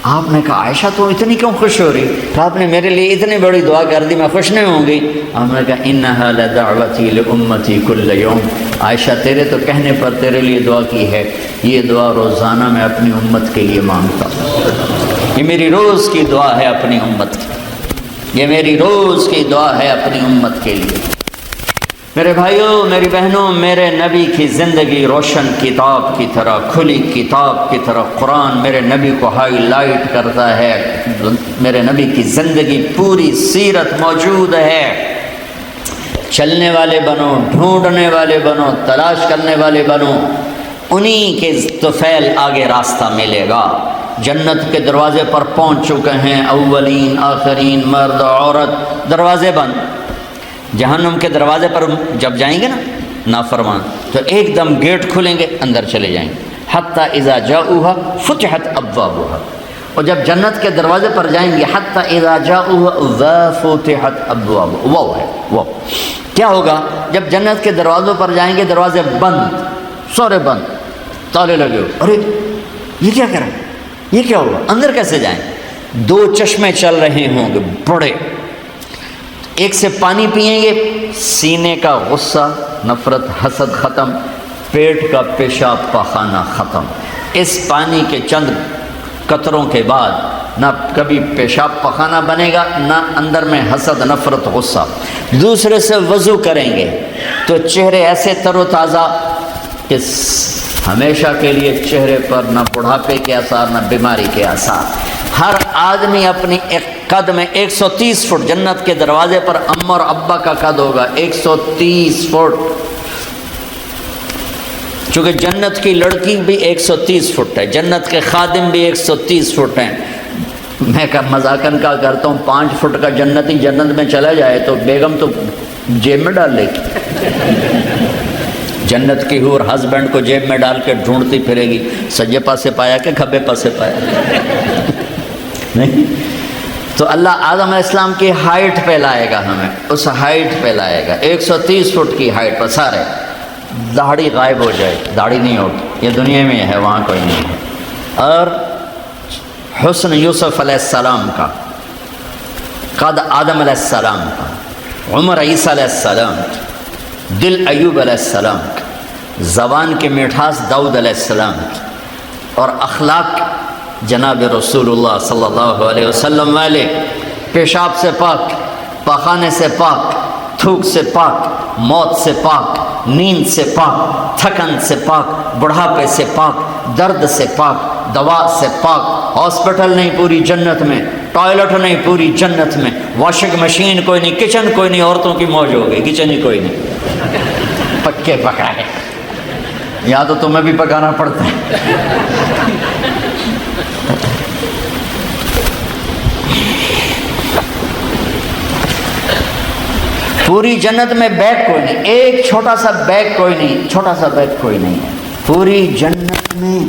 آپ نے کہا عائشہ تو اتنی کیوں خوش ہو رہی؟ کہ آپ نے میرے لیے اتنی بڑی دعا کر دی، میں خوش نہیں ہوں گی؟ آپ نے کہا انہا لدعوتی لامتی کل یوم. عائشہ تیرے تو کہنے پر تیرے لیے دعا کی ہے، یہ دعا روزانہ میں اپنی امت کے لیے مانگتا ہوں. یہ میری روز کی دعا ہے اپنی امت کی، یہ میری روز کی دعا ہے اپنی امت کے لیے. میرے بھائیوں، میری بہنوں، میرے نبی کی زندگی روشن کتاب کی طرح، کھلی کتاب کی طرح قرآن میرے نبی کو ہائی لائٹ کرتا ہے. میرے نبی کی زندگی پوری سیرت موجود ہے. چلنے والے بنو، ڈھونڈنے والے بنو، تلاش کرنے والے بنو، انہی کے طفیل آگے راستہ ملے گا. جنت کے دروازے پر پہنچ چکے ہیں، اولین آخرین، مرد عورت، دروازے بند. جہنم کے دروازے پر جب جائیں گے نا نافرمان تو ایک دم گیٹ کھلیں گے، اندر چلے جائیں گے. حتی اذا جاؤوها فتحت ابوابها. اور جب جنت کے دروازے پر جائیں گے حتی اذا جاؤوها وفتحت ابوابها. وہ ہے وہ کیا ہوگا جب جنت کے دروازوں پر جائیں گے؟ دروازے بند، سارے بند، تالے لگے ہوئے. ارے یہ کیا کریں، یہ کیا ہوگا، اندر کیسے جائیں؟ 2 چشمے چل رہے ہوں گے بڑے، ایک سے پانی پئیں گے، سینے کا غصہ، نفرت، حسد ختم، پیٹ کا پیشاب پاخانہ ختم. اس پانی کے چند قطروں کے بعد نہ کبھی پیشاب پاخانہ بنے گا، نہ اندر میں حسد، نفرت، غصہ. دوسرے سے وضو کریں گے تو چہرے ایسے تر و تازہ کہ ہمیشہ کے لیے چہرے پر نہ بڑھاپے کے آثار نہ بیماری کے آثار. ہر آدمی اپنی ایک قد میں 130 فٹ، جنت کے دروازے پر اماں اور ابا کا قد ہوگا 130 فٹ. چونکہ جنت کی لڑکی بھی 130 فٹ ہے، جنت کے خادم بھی 130 فٹ ہیں. میں مذاقاً کا کرتا ہوں 5 فٹ کا جنتی جنت میں چلا جائے تو بیگم تو جیب میں ڈال لے گی. جنت کی حور ہسبینڈ کو جیب میں ڈال کے ڈھونڈتی پھرے گی، سجے پاسے پایا کہ کھبے پاسے پایا. نہیں تو اللہ آدم علیہ السلام کی ہائٹ پہ لائے گا، ہمیں اس ہائٹ پہ لائے گا 130 فٹ کی ہائٹ پر. سارے داڑھی غائب ہو جائے، داڑھی نہیں ہوتی، یہ دنیا میں ہے، وہاں کوئی نہیں ہے. اور حسن یوسف علیہ السلام کا، قد آدم علیہ السلام کا، عمر عیسیٰ علیہ السلام کی، دل ایوب علیہ السلام کی، زبان کی مٹھاس داؤد علیہ السلام کی، اور اخلاق جناب رسول اللہ صلی اللہ علیہ وسلم والے. پیشاب سے پاک، پاخانے سے پاک، تھوک سے پاک، موت سے پاک، نیند سے پاک، تھکن سے پاک، بڑھاپے سے پاک، درد سے پاک، دوا سے پاک. ہاسپٹل نہیں پوری جنت میں، ٹوائلٹ نہیں پوری جنت میں، واشنگ مشین کوئی نہیں، کچن کوئی نہیں، عورتوں کی موج ہو گئی، کچن ہی کوئی نہیں، پکے پکائے. یا تو تمہیں بھی پکانا پڑتا ہے. پوری جنت میں بیگ کوئی نہیں، ایک چھوٹا سا بیگ کوئی نہیں، چھوٹا سا بیگ کوئی نہیں ہے. پوری جنت میں،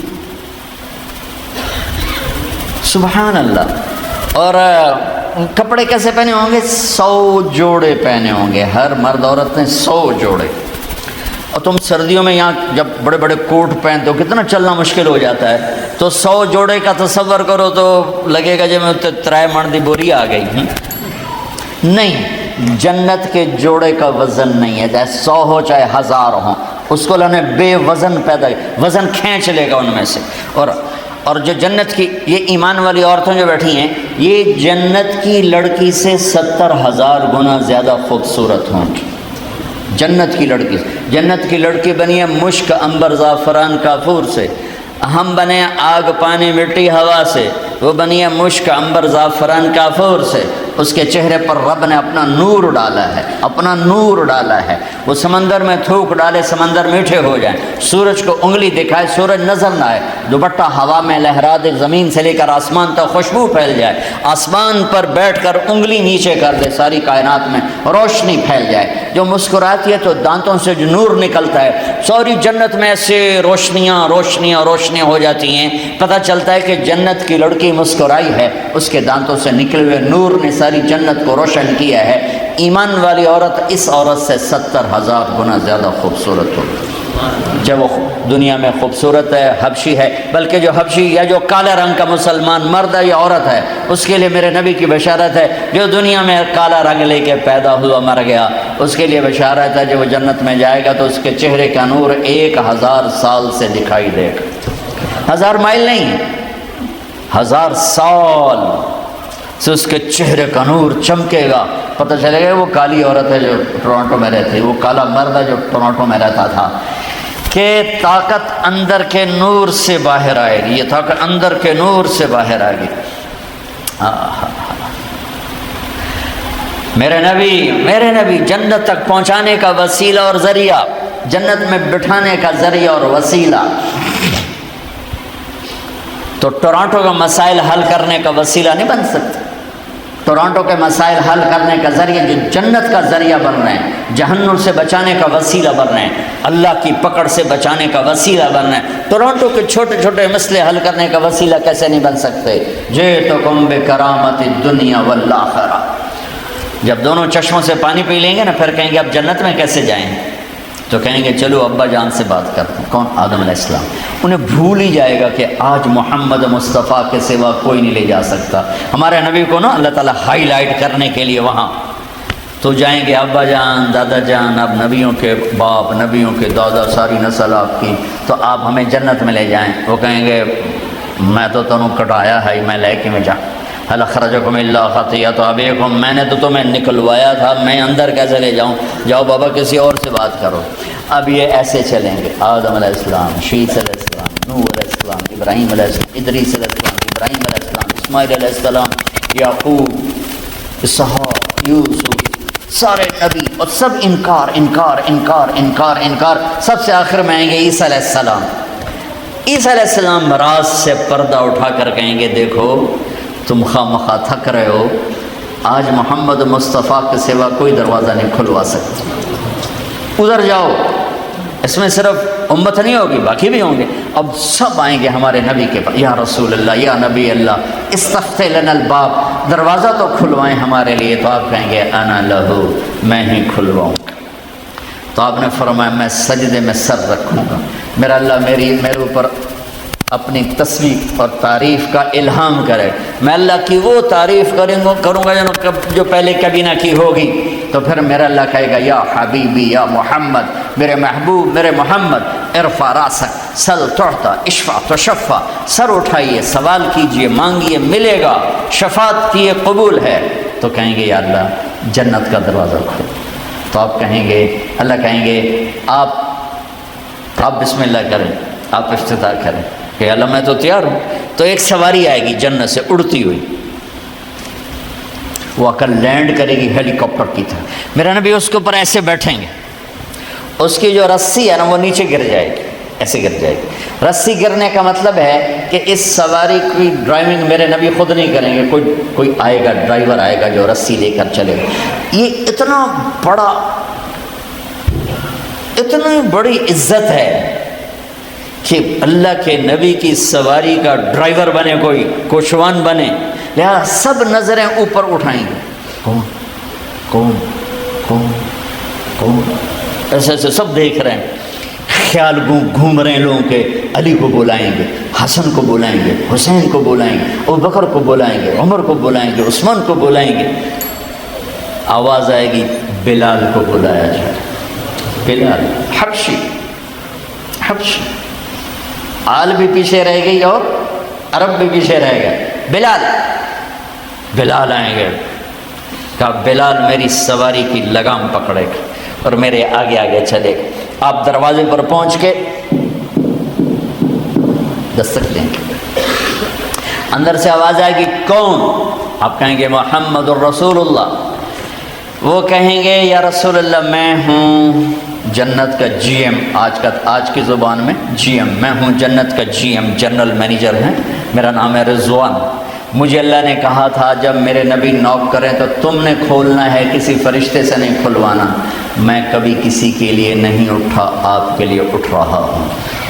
سبحان اللہ۔ اور کپڑے کیسے پہنے ہوں گے؟ 100 جوڑے پہنے ہوں گے، ہر مرد عورت نے 100 جوڑے۔ اور تم سردیوں میں یہاں جب بڑے بڑے کوٹ پہنتے ہو کتنا چلنا مشکل ہو جاتا ہے، تو 100 جوڑے کا تصور کرو تو لگے گا جب میں 3 من دی بوری آ گئی۔ نہیں، جنت کے جوڑے کا وزن نہیں ہے، چاہے 100 ہو چاہے 1000 ہو، اس کو اللہ نے بے وزن پیدا کیا، وزن کھینچ لے گا ان میں سے۔ اور جو جنت کی یہ ایمان والی عورتیں جو بیٹھی ہیں، یہ جنت کی لڑکی سے 70,000 گنا زیادہ خوبصورت ہوں گی۔ جنت کی لڑکی بنی ہے مشک، عنبر، زعفران، کافور سے، ہم بنے آگ، پانی، مٹی، ہوا سے، وہ بنی ہے مشک، عنبر، زعفران، کافور سے۔ اس کے چہرے پر رب نے اپنا نور ڈالا ہے، وہ سمندر میں تھوک ڈالے سمندر میٹھے ہو جائیں، سورج کو انگلی دکھائے سورج نظر نہ آئے، دوپٹہ ہوا میں لہرا دے، زمین سے لے کر آسمان تک خوشبو پھیل جائے، آسمان پر بیٹھ کر انگلی نیچے کر دے، ساری کائنات میں روشنی پھیل جائے، جو مسکراتی ہے تو دانتوں سے جو نور نکلتا ہے، ساری جنت میں ایسے روشنیاں ہو جاتی ہیں، پتہ چلتا ہے کہ جنت کی لڑکی مسکرائی ہے، اس کے دانتوں سے نکلے ہوئے نور نے ساری جنت کو روشن کیا ہے۔ ایمان والی عورت اس عورت سے 70,000 گنا زیادہ خوبصورت ہوگی۔ جب وہ دنیا میں خوبصورت ہے، حبشی ہے، بلکہ جو حبشی یا جو کالے رنگ کا مسلمان مرد ہے یا عورت ہے، اس کے لیے میرے نبی کی بشارت ہے، جو دنیا میں کالا رنگ لے کے پیدا ہوا مر گیا، اس کے لیے بشارت ہے، جب وہ جنت میں جائے گا تو اس کے چہرے کا نور 1000 سال سے دکھائی دے گا۔ 1000 مائل نہیں، 1000 سال سے اس کے چہرے کا نور چمکے گا، پتہ چلے گا وہ کالی عورت ہے جو ٹورانٹو میں رہتی، وہ کالا مرد ہے جو ٹورانٹو میں رہتا تھا، کہ طاقت اندر کے نور سے باہر آئے گی، یہ طاقت اندر کے نور سے باہر آئے گی۔ میرے نبی جنت تک پہنچانے کا وسیلہ اور ذریعہ، جنت میں بٹھانے کا ذریعہ اور وسیلہ، تو ٹورانٹو کا مسائل حل کرنے کا وسیلہ نہیں بن سکتا، ٹورانٹو کے مسائل حل کرنے کا ذریعہ جو جنت کا ذریعہ بن رہے ہیں، جہنم سے بچانے کا وسیلہ بن رہے ہیں، اللہ کی پکڑ سے بچانے کا وسیلہ بن رہے ہیں، ٹورانٹو کے چھوٹے چھوٹے مسئلے حل کرنے کا وسیلہ کیسے نہیں بن سکتے؟ جئتکم بکرامت الدنیا والآخرہ۔ جب دونوں چشموں سے پانی پی لیں گے نا، پھر کہیں گے اب جنت میں کیسے جائیں، تو کہیں گے چلو ابا جان سے بات کرتے ہیں۔ کون؟ آدم علیہ السلام۔ انہیں بھول ہی جائے گا کہ آج محمد مصطفیٰ کے سوا کوئی نہیں لے جا سکتا۔ ہمارے نبی کو نا اللہ تعالیٰ ہائی لائٹ کرنے کے لیے وہاں تو جائیں گے، ابا جان، دادا جان، اب نبیوں کے باپ، نبیوں کے دادا، ساری نسل آپ کی، تو آپ ہمیں جنت میں لے جائیں۔ وہ کہیں گے میں تو تمہیں کٹایا ہے، میں لے کے میں جاؤں، هل اخرجکم الا خطیئۃ ابیکم، میں نے تو تمہیں نکلوایا تھا، میں اندر کیسے لے جاؤں؟ جاؤ بابا کسی اور سے بات کرو۔ اب یہ ایسے چلیں گے، آدم علیہ السلام، شیث علیہ السلام، نوح علیہ السلام، ابراہیم علیہ السلام، ادریس علیہ السلام، ابراہیم علیہ السلام، اسماعیل علیہ السلام، یعقوب، اسحاق، یوسف، سارے نبی، اور سب انکار انکار انکار انکار انکار، سب سے آخر میں آئیں گے عیسیٰ علیہ السلام۔ عیسیٰ علیہ السلام راز سے پردہ اٹھا کر کہیں گے دیکھو تم خواہ مخواہ تھک رہے ہو، آج محمد مصطفیٰ کے سوا کوئی دروازہ نہیں کھلوا سکتا، ادھر جاؤ۔ اس میں صرف امت نہیں ہوگی، باقی بھی ہوں گے، اب سب آئیں گے ہمارے نبی کے پاس، یا رسول اللہ، یا نبی اللہ، استفتح لنا الباب، دروازہ تو کھلوائیں ہمارے لیے۔ تو آپ کہیں گے انا لہو، میں ہی کھلواؤں گا۔ تو آپ نے فرمایا میں سجدے میں سر رکھوں گا، میرا اللہ میرے اوپر اپنی تصویر اور تعریف کا الہام کرے، میں اللہ کی وہ تعریف کروں گا جو پہلے کبھی نہ کی ہوگی۔ تو پھر میرا اللہ کہے گا یا حبیبی یا محمد، میرے محبوب میرے محمد، ارفع راسک سل تعطیٰ اشفع تشفع، سر اٹھائیے، سوال کیجئے، مانگیے، ملے گا، شفاعت کی قبول ہے۔ تو کہیں گے یا اللہ جنت کا دروازہ کھول۔ تو آپ کہیں گے، اللہ کہیں گے آپ بسم اللہ کریں، آپ افتتاح کریں کہ اللہ میں تو تیار ہوں۔ تو ایک سواری آئے گی جنت سے اڑتی ہوئی، وہ آ کر لینڈ کرے گی ہیلی کاپٹر کی طرح، میرا نبی اس کے اوپر ایسے بیٹھیں گے، اس کی جو رسی ہے نا وہ نیچے گر جائے گی، ایسے گر جائے گی۔ رسی گرنے کا مطلب ہے کہ اس سواری کی ڈرائیونگ میرے نبی خود نہیں کریں گے، کوئی آئے گا، ڈرائیور آئے گا جو رسی لے کر چلے گا۔ یہ اتنا بڑا، اتنی بڑی عزت ہے کہ اللہ کے نبی کی سواری کا ڈرائیور بنے کوئی، کوشوان بنے، لہذا سب نظریں اوپر اٹھائیں گے، کون کون کون کون، ایسے ایسے سب دیکھ رہے ہیں، خیال گھوم رہے ہیں لوگوں کے، علی کو بلائیں گے، حسن کو بلائیں گے، حسین کو بلائیں گے، ابو بکر کو بلائیں گے، عمر کو بلائیں گے، عثمان کو بلائیں گے، آواز آئے گی بلال کو بلایا جائے، بلال حبشی، حبشی، آل بھی پیچھے رہ گئی اور عرب بھی پیچھے رہ گئے، بلال، بلال آئیں گے، کہا بلال میری سواری کی لگام پکڑے گا اور میرے آگے آگے چلے گا۔ آپ دروازے پر پہنچ کے دستک دیں گے، اندر سے آواز آئے گی کون؟ آپ کہیں گے محمد الرسول اللہ۔ وہ کہیں گے یا رسول اللہ میں ہوں جنت کا جی ایم، آج کی زبان میں جی ایم، میں ہوں جنت کا جی ایم، جنرل مینیجر ہیں، میرا نام ہے رضوان، مجھے اللہ نے کہا تھا جب میرے نبی نوک کریں تو تم نے کھولنا ہے، کسی فرشتے سے نہیں کھلوانا، میں کبھی کسی کے لیے نہیں اٹھا، آپ کے لیے اٹھ رہا ہوں،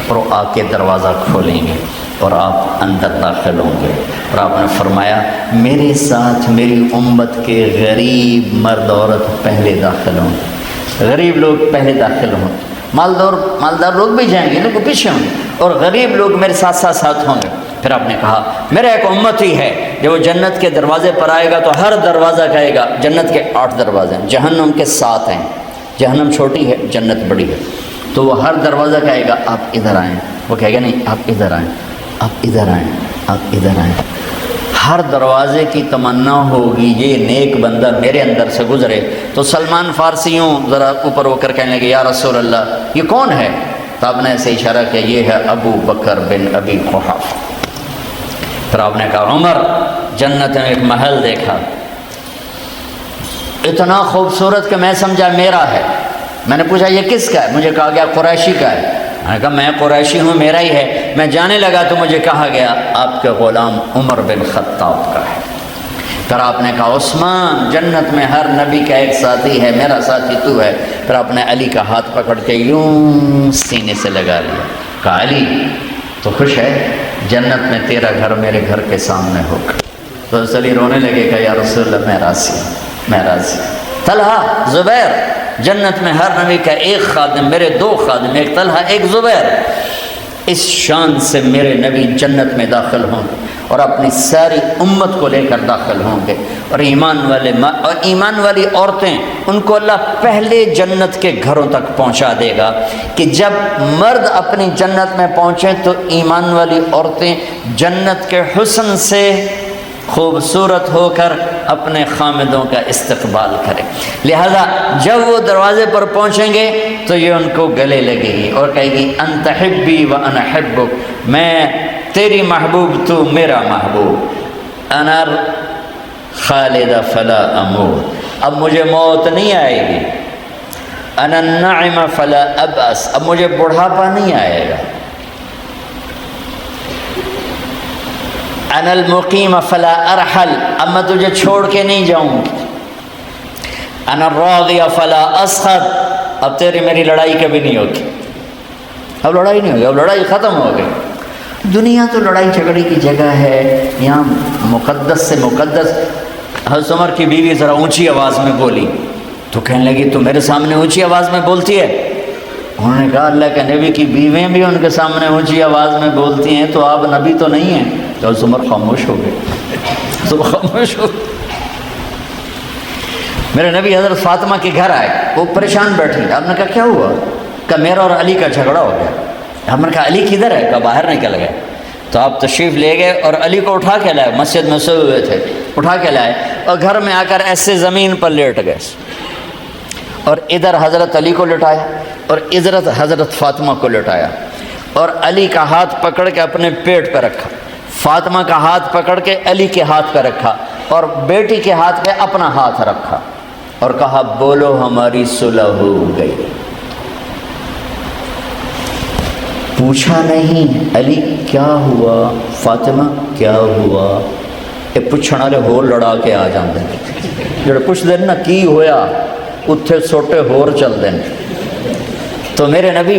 اور آ کے دروازہ کھولیں گے اور آپ اندر داخل ہوں گے، اور آپ نے فرمایا میرے ساتھ میری امت کے غریب مرد عورت پہلے داخل ہوں، غریب لوگ پہلے داخل ہوں، مالدار لوگ بھی جائیں گے لیکن پیچھے ہوں گے، اور غریب لوگ میرے ساتھ ساتھ ہوں گے۔ پھر آپ نے کہا میرا ایک امتی ہے جب وہ جنت کے دروازے پر آئے گا تو ہر دروازہ کہے گا، جنت کے 8 دروازے ہیں، جہنم کے 7 ہیں، جہنم چھوٹی ہے جنت بڑی ہے، تو وہ ہر دروازہ کہے گا آپ ادھر آئیں، وہ کہے گا نہیں آپ ادھر آئیں، آپ ادھر آئیں، آپ ادھر آئیں، ہر دروازے کی تمنا ہوگی یہ نیک بندہ میرے اندر سے گزرے۔ تو سلمان فارسی یوں ذرا اوپر ہو کر کہنے لگے یا رسول اللہ یہ کون ہے؟ تو آپ نے ایسے اشارہ کیا یہ ہے ابو بکر بن ابی قحافہ۔ پھر آپ نے کہا عمر جنت میں ایک محل دیکھا اتنا خوبصورت کہ میں سمجھا میرا ہے، میں نے پوچھا یہ کس کا ہے؟ مجھے کہا گیا قریشی کا ہے، میں نے کہا میں قریشی ہوں میرا ہی ہے، میں جانے لگا تو مجھے کہا گیا آپ کے غلام عمر بن خطاب کا ہے۔ پھر آپ نے کہا عثمان جنت میں ہر نبی کا ایک ساتھی ہے، میرا ساتھی تو ہے۔ پھر آپ نے علی کا ہاتھ پکڑ کے یوں سینے سے لگا لیا، کہا علی تو خوش ہے جنت میں تیرا گھر میرے گھر کے سامنے ہوگا۔ تو علی رونے لگے کہ یا رسول اللہ میں راضی ہوں، میں راضی ہوں۔ طلحہ زبیر جنت میں ہر نبی کا ایک خادم، میرے 2 خادم، ایک طلحہ ایک زبیر، اس شان سے میرے نبی جنت میں داخل ہوں اور اپنی ساری امت کو لے کر داخل ہوں گے، اور ایمان والی عورتیں ان کو اللہ پہلے جنت کے گھروں تک پہنچا دے گا کہ جب مرد اپنی جنت میں پہنچیں تو ایمان والی عورتیں جنت کے حسن سے خوبصورت ہو کر اپنے خامدوں کا استقبال کریں۔ لہذا جب وہ دروازے پر پہنچیں گے تو یہ ان کو گلے لگے گی اور کہے گی انت حبی و انا حبک، میں تیری محبوب تو میرا محبوب، انا خالد فلا اموت، اب مجھے موت نہیں آئے گی، انا النعم فلا ابأس، اب مجھے بڑھاپا نہیں آئے گا، انا المقیم فلا ارحل، اب میں تجھے چھوڑ کے نہیں جاؤں گی، انا الراضی فلا اسخط، اب تیری میری لڑائی کبھی نہیں ہوگی، اب لڑائی نہیں ہوگی، اب لڑائی ختم ہو گئی۔ دنیا تو لڑائی جھگڑے کی جگہ ہے، یہاں مقدس سے مقدس۔ حضرت عمر کی بیوی ذرا اونچی آواز میں بولی تو کہنے لگی تو میرے سامنے اونچی آواز میں بولتی ہے؟ انہوں نے کہا اللہ کے نبی کی بیویں بھی ان کے سامنے اونچی آواز میں بولتی ہیں تو آپ نبی تو نہیں ہیں۔ تو حضرت عمر خاموش ہو گئے، تو خاموش ہو گئے۔ میرے نبی حضرت فاطمہ کے گھر آئے، وہ پریشان بیٹھی، آپ نے کہا کیا ہوا؟ کہ میرا اور علی کا جھگڑا ہو گیا۔ ہم نے کہا علی کدھر ہے؟ کہ باہر نکل گئے۔ تو آپ تشریف لے گئے اور علی کو اٹھا کے لائے، مسجد میں سوئے ہوئے تھے، اٹھا کے لائے اور گھر میں آ کر ایسے زمین پر لیٹ گئے، اور ادھر حضرت علی کو لٹایا اور ادھر حضرت فاطمہ کو لٹایا، اور علی کا ہاتھ پکڑ کے اپنے پیٹ پہ رکھا، فاطمہ کا ہاتھ پکڑ کے علی کے ہاتھ پہ رکھا، اور بیٹی کے ہاتھ پہ اپنا ہاتھ رکھا اور کہا بولو ہماری صلح ہو گئی۔ پوچھا نہیں علی کیا ہوا، فاطمہ کیا ہوا، یہ پوچھنے والے ہور لڑا کے آ جاندے جڑے پوچھتے نا کی ہویا اتھے سوٹے ہور چلتے ہیں۔ تو میرے نبی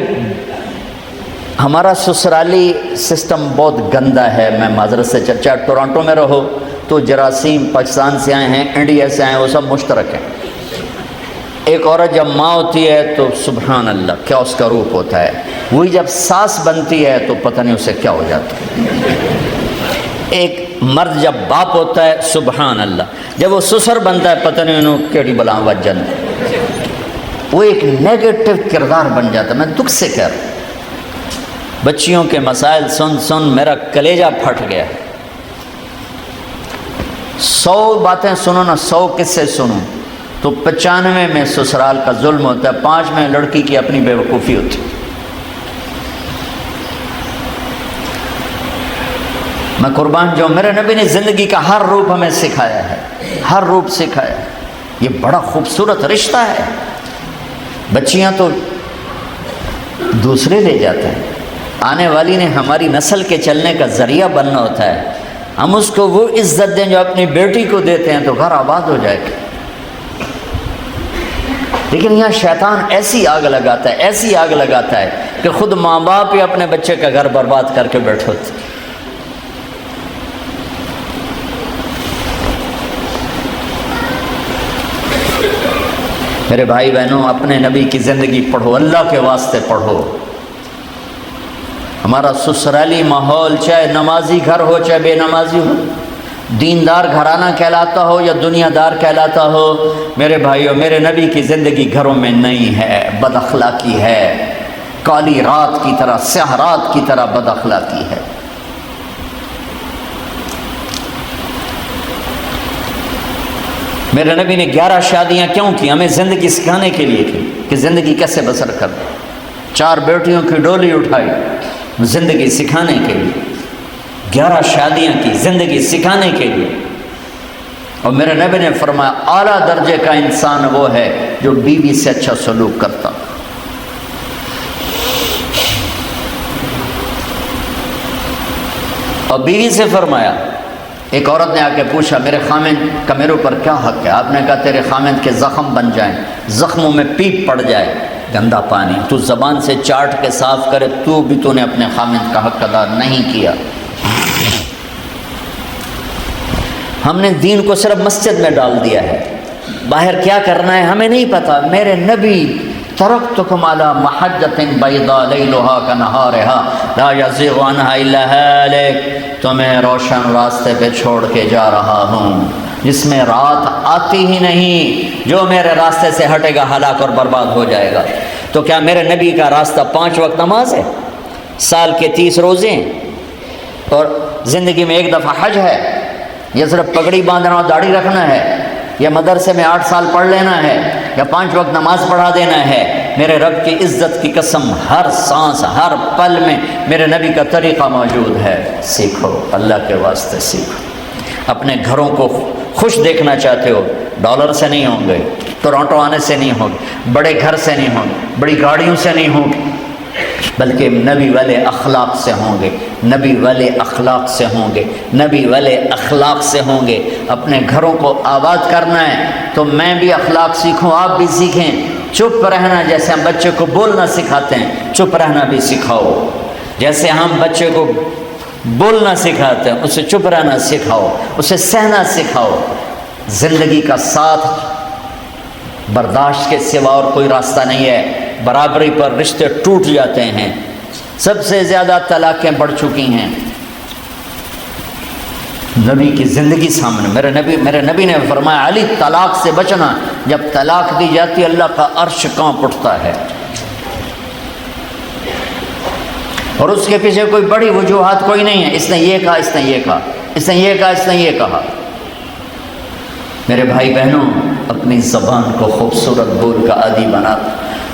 ہمارا سسرالی سسٹم بہت گندا ہے. میں معذرت سے چاہے ٹورانٹو میں رہو تو جراثیم پاکستان سے آئے ہیں، انڈیا سے آئے ہیں، وہ سب مشترک ہیں. ایک عورت جب ماں ہوتی ہے تو سبحان اللہ کیا اس کا روپ ہوتا ہے، وہی جب ساس بنتی ہے تو پتہ نہیں اسے کیا ہو جاتا ہے. ایک مرد جب باپ ہوتا ہے سبحان اللہ، جب وہ سسر بنتا ہے پتہ نہیں انہوں کیڑی بلا وجن، وہ ایک نیگیٹو کردار بن جاتا ہے. میں دکھ سے کہہ رہا ہوں، بچیوں کے مسائل سن سن میرا کلیجہ پھٹ گیا. 100 باتیں سنو نا، 100 قصے سنو تو 95 میں سسرال کا ظلم ہوتا ہے، 5 میں لڑکی کی اپنی بے وقوفی ہوتی. میں قربان جو میرے نبی نے زندگی کا ہر روپ ہمیں سکھایا ہے، ہر روپ سکھایا ہے. یہ بڑا خوبصورت رشتہ ہے. بچیاں تو دوسرے لے جاتے ہیں، آنے والی نے ہماری نسل کے چلنے کا ذریعہ بننا ہوتا ہے. ہم اس کو وہ عزت دیں جو اپنی بیٹی کو دیتے ہیں تو گھر آباد ہو جائے گا. لیکن یہاں شیطان ایسی آگ لگاتا ہے، ایسی آگ لگاتا ہے کہ خود ماں باپ ہی اپنے بچے کا گھر برباد کر کے بیٹھے ہوتے. میرے بھائی بہنوں، اپنے نبی کی زندگی پڑھو، اللہ کے واسطے پڑھو. ہمارا سسرالی ماحول چاہے نمازی گھر ہو چاہے بے نمازی ہو، دیندار گھرانہ کہلاتا ہو یا دنیا دار کہلاتا ہو، میرے بھائیوں میرے نبی کی زندگی گھروں میں نہیں ہے، بد اخلاقی ہے. کالی رات کی طرح، سیاہ رات کی طرح بد اخلاقی ہے. میرے نبی نے 11 شادیاں کیوں کی؟ ہمیں زندگی سکھانے کے لیے کی کہ زندگی کیسے بسر کرنا. 4 بیٹیوں کی ڈولی اٹھائی زندگی سکھانے کے لیے، 11 شادیاں کی زندگی سکھانے کے لیے. اور میرے نبی نے فرمایا اعلیٰ درجے کا انسان وہ ہے جو بیوی سے اچھا سلوک کرتا. اور بیوی سے فرمایا، ایک عورت نے آ کے پوچھا میرے خامند کا میرے اوپر کیا حق ہے؟ آپ نے کہا تیرے خامند کے زخم بن جائیں، زخموں میں پیپ پڑ جائے، گندا پانی تو زبان سے چاٹ کے صاف کرے، تو نے اپنے خامند کا حق ادا نہیں کیا. ہم نے دین کو صرف مسجد میں ڈال دیا ہے، باہر کیا کرنا ہے ہمیں نہیں پتا. میرے نبی ترکتکم علی محجۃ بیضاء لیلھا کنہارھا لا یزیغ عنہا الا ہالک، تمہیں روشن راستے پہ چھوڑ کے جا رہا ہوں جس میں رات آتی ہی نہیں، جو میرے راستے سے ہٹے گا ہلاک اور برباد ہو جائے گا. تو کیا میرے نبی کا راستہ 5 وقت نماز ہے، سال کے 30 روزے ہیں، اور زندگی میں ایک دفعہ حج ہے، یا صرف پگڑی باندھنا اور داڑھی رکھنا ہے، یا مدرسے میں 8 سال پڑھ لینا ہے، یا 5 وقت نماز پڑھا دینا ہے؟ میرے رب کی عزت کی قسم ہر سانس ہر پل میں میرے نبی کا طریقہ موجود ہے. سیکھو، اللہ کے واسطے سیکھو. اپنے گھروں کو خوش دیکھنا چاہتے ہو، ڈالر سے نہیں ہوں گے، ٹورانٹو آنے سے نہیں ہوں گے، بڑے گھر سے نہیں ہوں گے، بڑی گاڑیوں سے نہیں ہوں گے، بلکہ نبی والے اخلاق سے ہوں گے، نبی والے اخلاق سے ہوں گے، نبی والے اخلاق سے ہوں گے. اپنے گھروں کو آباد کرنا ہے تو میں بھی اخلاق سیکھوں، آپ بھی سیکھیں. چپ رہنا، جیسے ہم بچے کو بولنا سکھاتے ہیں، چپ رہنا بھی سکھاؤ. جیسے ہم بچے کو بولنا سکھاتے ہیں اسے چپ رہنا سکھاؤ، اسے سہنا سکھاؤ. زندگی کا ساتھ برداشت کے سوا اور کوئی راستہ نہیں ہے. برابری پر رشتے ٹوٹ جاتے ہیں. سب سے زیادہ طلاقیں بڑھ چکی ہیں. نبی کی زندگی سامنے میرے نبی نے فرمایا علی طلاق سے بچنا. جب طلاق دی جاتی ہے اللہ کا عرش کانپ اٹھتا ہے، اور اس کے پیچھے کوئی بڑی وجوہات کوئی نہیں ہے، اس نے یہ کہا، اس نے یہ کہا، اس نے یہ کہا، اس نے یہ کہا. میرے بھائی بہنوں، اپنی زبان کو خوبصورت بول کا عادی بنا لو،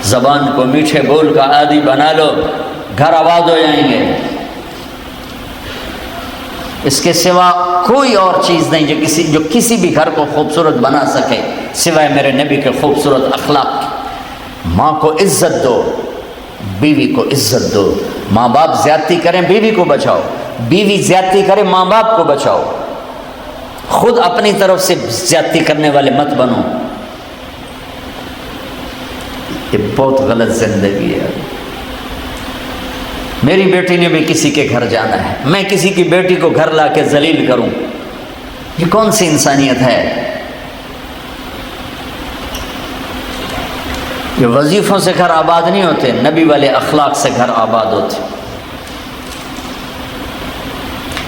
زبان کو میٹھے بول کا عادی بنا لو، گھر آباد ہو جائیں گے. اس کے سوا کوئی اور چیز نہیں جو کسی بھی گھر کو خوبصورت بنا سکے سوائے میرے نبی کے خوبصورت اخلاق. ماں کو عزت دو، بیوی کو عزت دو. ماں باپ زیادتی کریں بیوی کو بچاؤ، بیوی زیادتی کرے ماں باپ کو بچاؤ. خود اپنی طرف سے زیادتی کرنے والے مت بنو. یہ بہت غلط زندگی ہے. میری بیٹی نے بھی کسی کے گھر جانا ہے، میں کسی کی بیٹی کو گھر لا کے ذلیل کروں، یہ کون سی انسانیت ہے؟ یہ وظیفوں سے گھر آباد نہیں ہوتے، نبی والے اخلاق سے گھر آباد ہوتے۔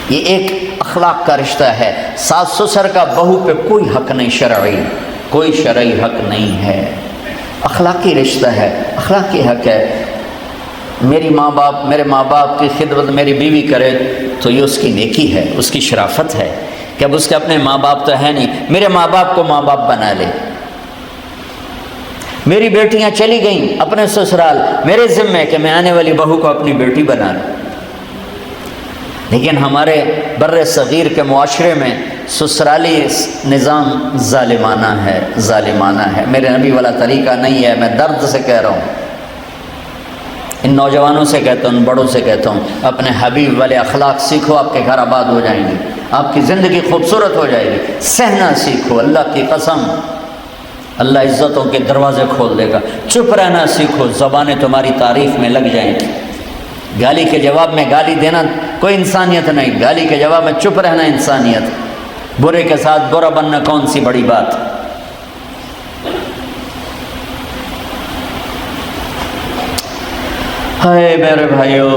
یہ ایک اخلاق کا رشتہ ہے۔ ساس سسر کا بہو پہ کوئی حق نہیں شرعی، کوئی شرعی حق نہیں ہے، اخلاقی رشتہ ہے، اخلاقی حق ہے۔ میرے ماں باپ کی خدمت میری بیوی کرے تو یہ اس کی نیکی ہے، اس کی شرافت ہے کہ اب اس کے اپنے ماں باپ تو ہے نہیں، میرے ماں باپ کو ماں باپ بنا لے۔ میری بیٹیاں چلی گئیں اپنے سسرال، میرے ذمہ کہ میں آنے والی بہو کو اپنی بیٹی بنا لوں۔ لیکن ہمارے بر صغیر کے معاشرے میں سسرالی نظام ظالمانہ ہے، میرے نبی والا طریقہ نہیں ہے۔ میں درد سے کہہ رہا ہوں، ان نوجوانوں سے کہتا ہوں، ان بڑوں سے کہتا ہوں، اپنے حبیب والے اخلاق سیکھو، آپ کے گھر آباد ہو جائیں گے، آپ کی زندگی خوبصورت ہو جائے گی۔ سہنا سیکھو، اللہ کی قسم اللہ عزتوں کے دروازے کھول دے گا۔ چپ رہنا سیکھو، زبانیں تمہاری تعریف میں لگ جائیں گی۔ گالی کے جواب میں گالی دینا کوئی انسانیت نہیں، گالی کے جواب میں چپ رہنا انسانیت۔ برے کے ساتھ برا بننا کون سی بڑی بات؟ ہائے میرے بھائیو،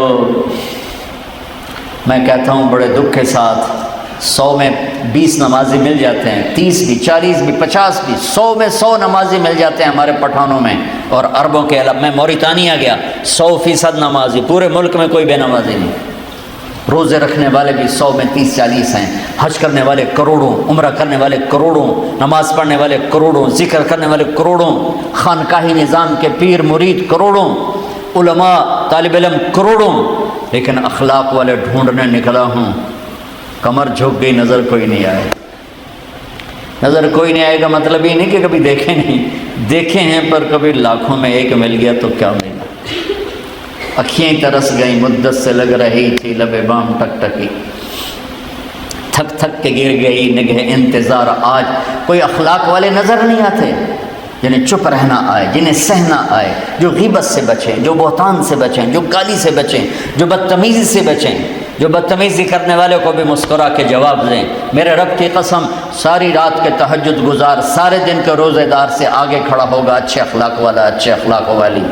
میں کہتا ہوں بڑے دکھ کے ساتھ، 100 میں 20 نمازی مل جاتے ہیں، 30 بھی، 40 بھی، 50 بھی، 100 میں 100 نمازی مل جاتے ہیں ہمارے پٹھانوں میں اور عربوں کے علاوہ۔ میں موریتانیہ گیا، 100% نمازی، پورے ملک میں کوئی بے نمازی نہیں۔ روزے رکھنے والے بھی 100 میں 30-40 ہیں، حج کرنے والے کروڑوں، عمرہ کرنے والے کروڑوں، نماز پڑھنے والے کروڑوں، ذکر کرنے والے کروڑوں، خانقاہی نظام کے پیر مرید کروڑوں، علماء طالب علم کروڑوں، لیکن اخلاق والے ڈھونڈنے نکلا ہوں۔ کمر جھک گئی، نظر کوئی نہیں آئے۔ نظر کوئی نہیں آئے گا مطلب یہ نہیں کہ کبھی دیکھے نہیں، دیکھے ہیں پر کبھی لاکھوں میں ایک مل گیا تو کیا ملا۔ اکھیں ترس گئیں، مدت سے لگ رہی تھی لب بام ٹک ٹکی، تھک تھک کے گر گئی نگہ انتظار آج۔ کوئی اخلاق والے نظر نہیں آتے جنہیں چپ رہنا آئے، جنہیں سہنا آئے، جو غیبت سے بچیں، جو بہتان سے بچیں، جو گالی سے بچیں، جو بدتمیزی سے بچیں، جو بدتمیزی کرنے والے کو بھی مسکرا کے جواب دیں۔ میرے رب کی قسم، ساری رات کے تہجد گزار، سارے دن کے روزے دار سے آگے کھڑا ہوگا اچھے اخلاق والا، اچھے اخلاق والی۔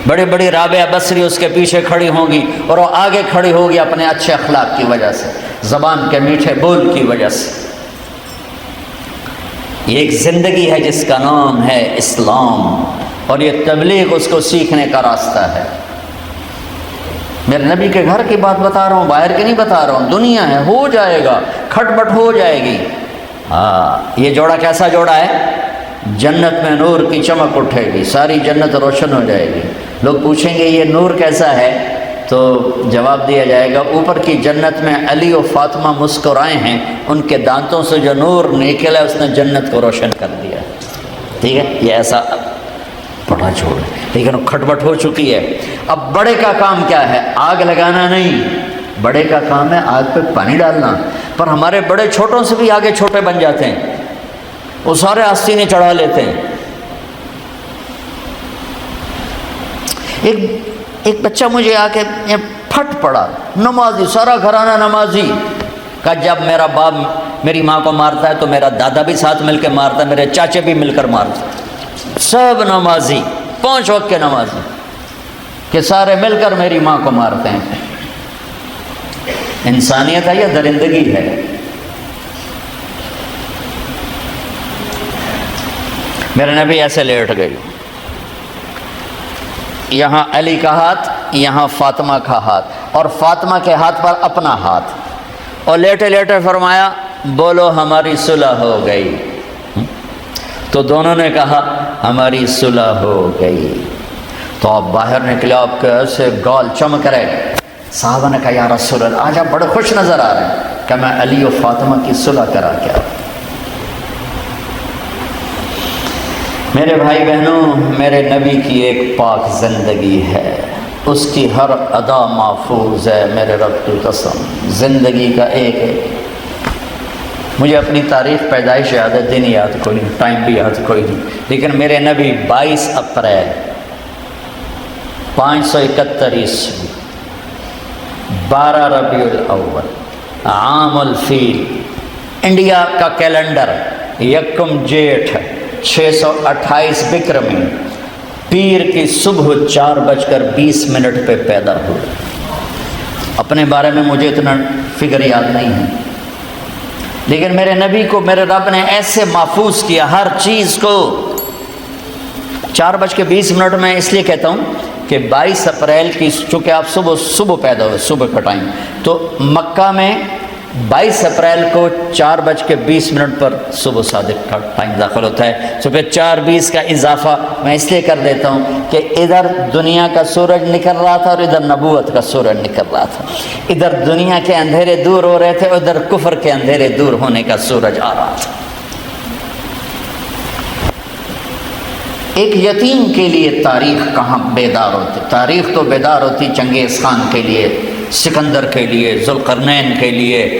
بڑی بڑی رابعہ بصری اس کے پیچھے کھڑی ہوں گی اور وہ آگے کھڑی ہوگی اپنے اچھے اخلاق کی وجہ سے، زبان کے میٹھے بول کی وجہ سے۔ یہ ایک زندگی ہے جس کا نام ہے اسلام، اور یہ تبلیغ اس کو سیکھنے کا راستہ ہے۔ میرے نبی کے گھر کی بات بتا رہا ہوں، باہر کی نہیں بتا رہا ہوں۔ دنیا ہے، ہو جائے گا، کھٹ بٹ ہو جائے گی۔ یہ جوڑا کیسا جوڑا ہے؟ جنت میں نور کی چمک اٹھے گی، ساری جنت روشن ہو جائے گی۔ لوگ پوچھیں گے یہ نور کیسا ہے، تو جواب دیا جائے گا اوپر کی جنت میں علی و فاطمہ مسکرائے ہیں، ان کے دانتوں سے جو نور نکلا ہے اس نے جنت کو روشن کر دیا۔ ٹھیک ہے، یہ ایسا بڑا جوڑ ہے، لیکن وہ کھٹبٹ ہو چکی ہے۔ اب بڑے کا کام کیا ہے؟ آگ لگانا نہیں، بڑے کا کام ہے آگ پہ پانی ڈالنا۔ پر ہمارے بڑے چھوٹوں سے بھی آگے چھوٹے بن جاتے ہیں، وہ سارے آستینے چڑھا لیتے ہیں۔ ایک بچہ مجھے آ کے پھٹ پڑا، نمازی، سارا گھرانہ نمازی، کہا جب میرا باپ میری ماں کو مارتا ہے تو میرا دادا بھی ساتھ مل کے مارتا ہے، میرے چاچے بھی مل کر مارتے ہیں، سب نمازی، 5 وقت کے نمازی، کہ سارے مل کر میری ماں کو مارتے ہیں۔ انسانیت ہے یا درندگی ہے؟ میرے نبی ایسے لیٹ گئی، یہاں علی کا ہاتھ، یہاں فاطمہ کا ہاتھ، اور فاطمہ کے ہاتھ پر اپنا ہاتھ، اور لیٹے لیٹے فرمایا بولو ہماری صلح ہو گئی۔ تو دونوں نے کہا ہماری صلح ہو گئی۔ تو آپ باہر نکلے، آپ کے ایسے گال چمک رہے۔ صحابہ نے کہا یا رسول اللہ، آج آپ بڑے خوش نظر آ رہے ہیں کہ میں علی و فاطمہ کی صلح کرا کے آؤں۔ میرے بھائی بہنوں، میرے نبی کی ایک پاک زندگی ہے، اس کی ہر ادا محفوظ ہے، میرے رب کی قسم۔ زندگی کا ایک مجھے اپنی تاریخ پیدائش یاد ہے، دن یاد کوئی نہیں، ٹائم بھی یاد کوئی نہیں، لیکن میرے نبی 22 اپریل 571 عیسوی 12 ربیع الاول عام الفیل، انڈیا کا کیلنڈر، یکم جیٹھ 628 بکرمی، پیر کی صبح 4:20 پہ پیدا ہوئے۔ اپنے بارے میں مجھے اتنا فگر یاد نہیں ہے، لیکن میرے نبی کو میرے رب نے ایسے محفوظ کیا ہر چیز کو۔ 4:20 میں اس لیے کہتا ہوں کہ 22 اپریل کی، چونکہ آپ صبح پیدا ہوئے، صبح کا ٹائم، تو مکہ میں 22 اپریل کو 4:20 پر صبح صادق کا ٹائم داخل ہوتا ہے۔ تو پھر 4:20 کا اضافہ میں اس لیے کر دیتا ہوں کہ ادھر دنیا کا سورج نکل رہا تھا اور ادھر نبوت کا سورج نکل رہا تھا، ادھر دنیا کے اندھیرے دور ہو رہے تھے، ادھر کفر کے اندھیرے دور ہونے کا سورج آ رہا تھا۔ ایک یتیم کے لیے تاریخ کہاں بیدار ہوتی؟ تاریخ تو بیدار ہوتی چنگیز خان کے لیے، سکندر کے لیے، ذوالقرنین کے لیے،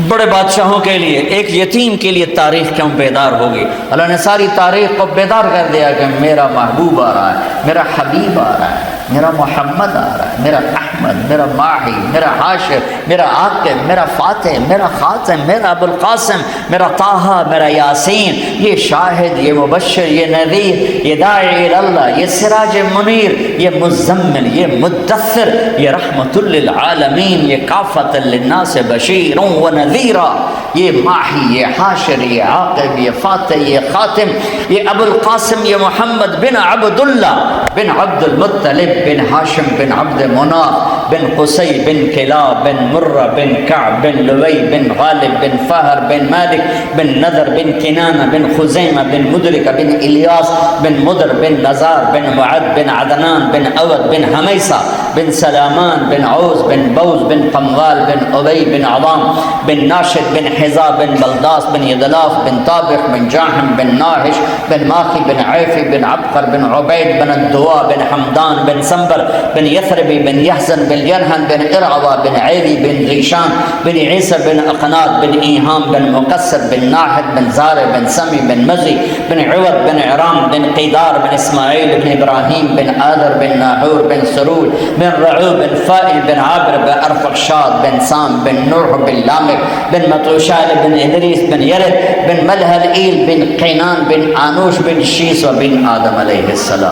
بڑے بادشاہوں کے لیے۔ ایک یتیم کے لیے تاریخ کیوں بیدار ہوگی؟ اللہ نے ساری تاریخ کو بیدار کر دیا کہ میرا محبوب آ رہا ہے، میرا حبیب آ رہا ہے، میرا محمد آ رہا ہے، میرا احمد، میرا ماہی، میرا حاشر، میرا عاقب، میرا فاتح، میرا خاتم، میرا ابو القاسم، میرا طٰہٰ، میرا یاسین۔ یہ شاہد، یہ مبشر، یہ نذیر، یہ داعی اللہ، یہ سراج منیر، یہ مزمل، یہ مدثر، یہ رحمت للعالمین، یہ کافۃ للناس بشیر و نذیرا، یہ ماہی، یہ حاشر، یہ عاقب، یہ فاتح، یہ خاتم، یہ ابو القاسم، یہ محمد بن عبداللہ بن عبد المطلب بن ہاشم بن عبد مناف بن قصی بن کلاب بن مرہ بن کعب بن لوی بن غالب بن فہر بن مالک بن نذر بن کنانہ بن خزیمہ بن مدرکہ بن الیاس بن مدر بن نزار بن معد بن عدنان بن اود بن حمیسہ بن سلامان بن عوز بن بوز بن قموال بن عبی بن عوام بن ناشد بن حزا بن بلداس بن یدلاف بن طابق بن جاہم بن ناحش بن ماخی بن عیفی بن عبقر بن عبید بن الدواء بن حمدان بن سنبر بن یثربی بن یحزن بن ینہن بن ارعوا بن عیلی بن غیشان بن عیسیٰ بن اقناط بن ایہام بن مقصر بن ناحد بن زارع بن سمی بن مزی بن عوض بن عرام بن قیدار بن اسماعیل بن ابراہیم بن آدر بن ناحور بن سرول بن رعو بن فائل بن عابر بن ارفقشاد بن سام بن نوح بن لامک بن متوشال بن ادریس بن یرد بن ملہل ایل بن قینان بن آنوش بن شیس و بن آدم علیہ السلام۔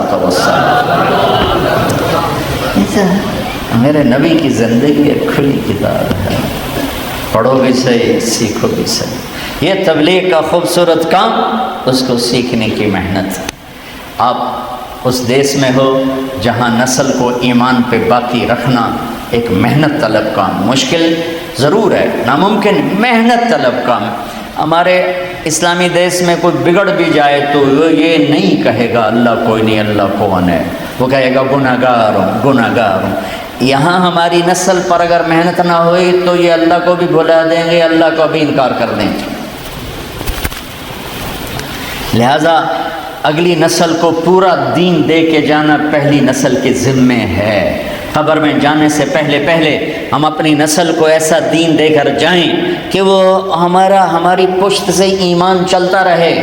میرے نبی کی زندگی ایک کھلی کتاب ہے، پڑھو بھی صحیح، سیکھو بھی صحیح۔ یہ تبلیغ کا خوبصورت کام، اس کو سیکھنے کی محنت۔ آپ اس دیس میں ہو جہاں نسل کو ایمان پہ باقی رکھنا ایک محنت طلب کام، مشکل ضرور ہے، ناممکن، محنت طلب کام۔ ہمارے اسلامی دیس میں کوئی بگڑ بھی جائے تو وہ یہ نہیں کہے گا اللہ کوئی نہیں، اللہ کون ہے، وہ کہے گا گناہ گار ہوں، گناہ گار ہوں۔ یہاں ہماری نسل پر اگر محنت نہ ہوئی تو یہ اللہ کو بھی بھلا دیں گے، اللہ کو بھی انکار کر دیں گے۔ لہذا اگلی نسل کو پورا دین دے کے جانا پہلی نسل کے ذمے ہے۔ قبر میں جانے سے پہلے ہم اپنی نسل کو ایسا دین دے کر جائیں کہ وہ ہماری پشت سے ایمان چلتا رہے۔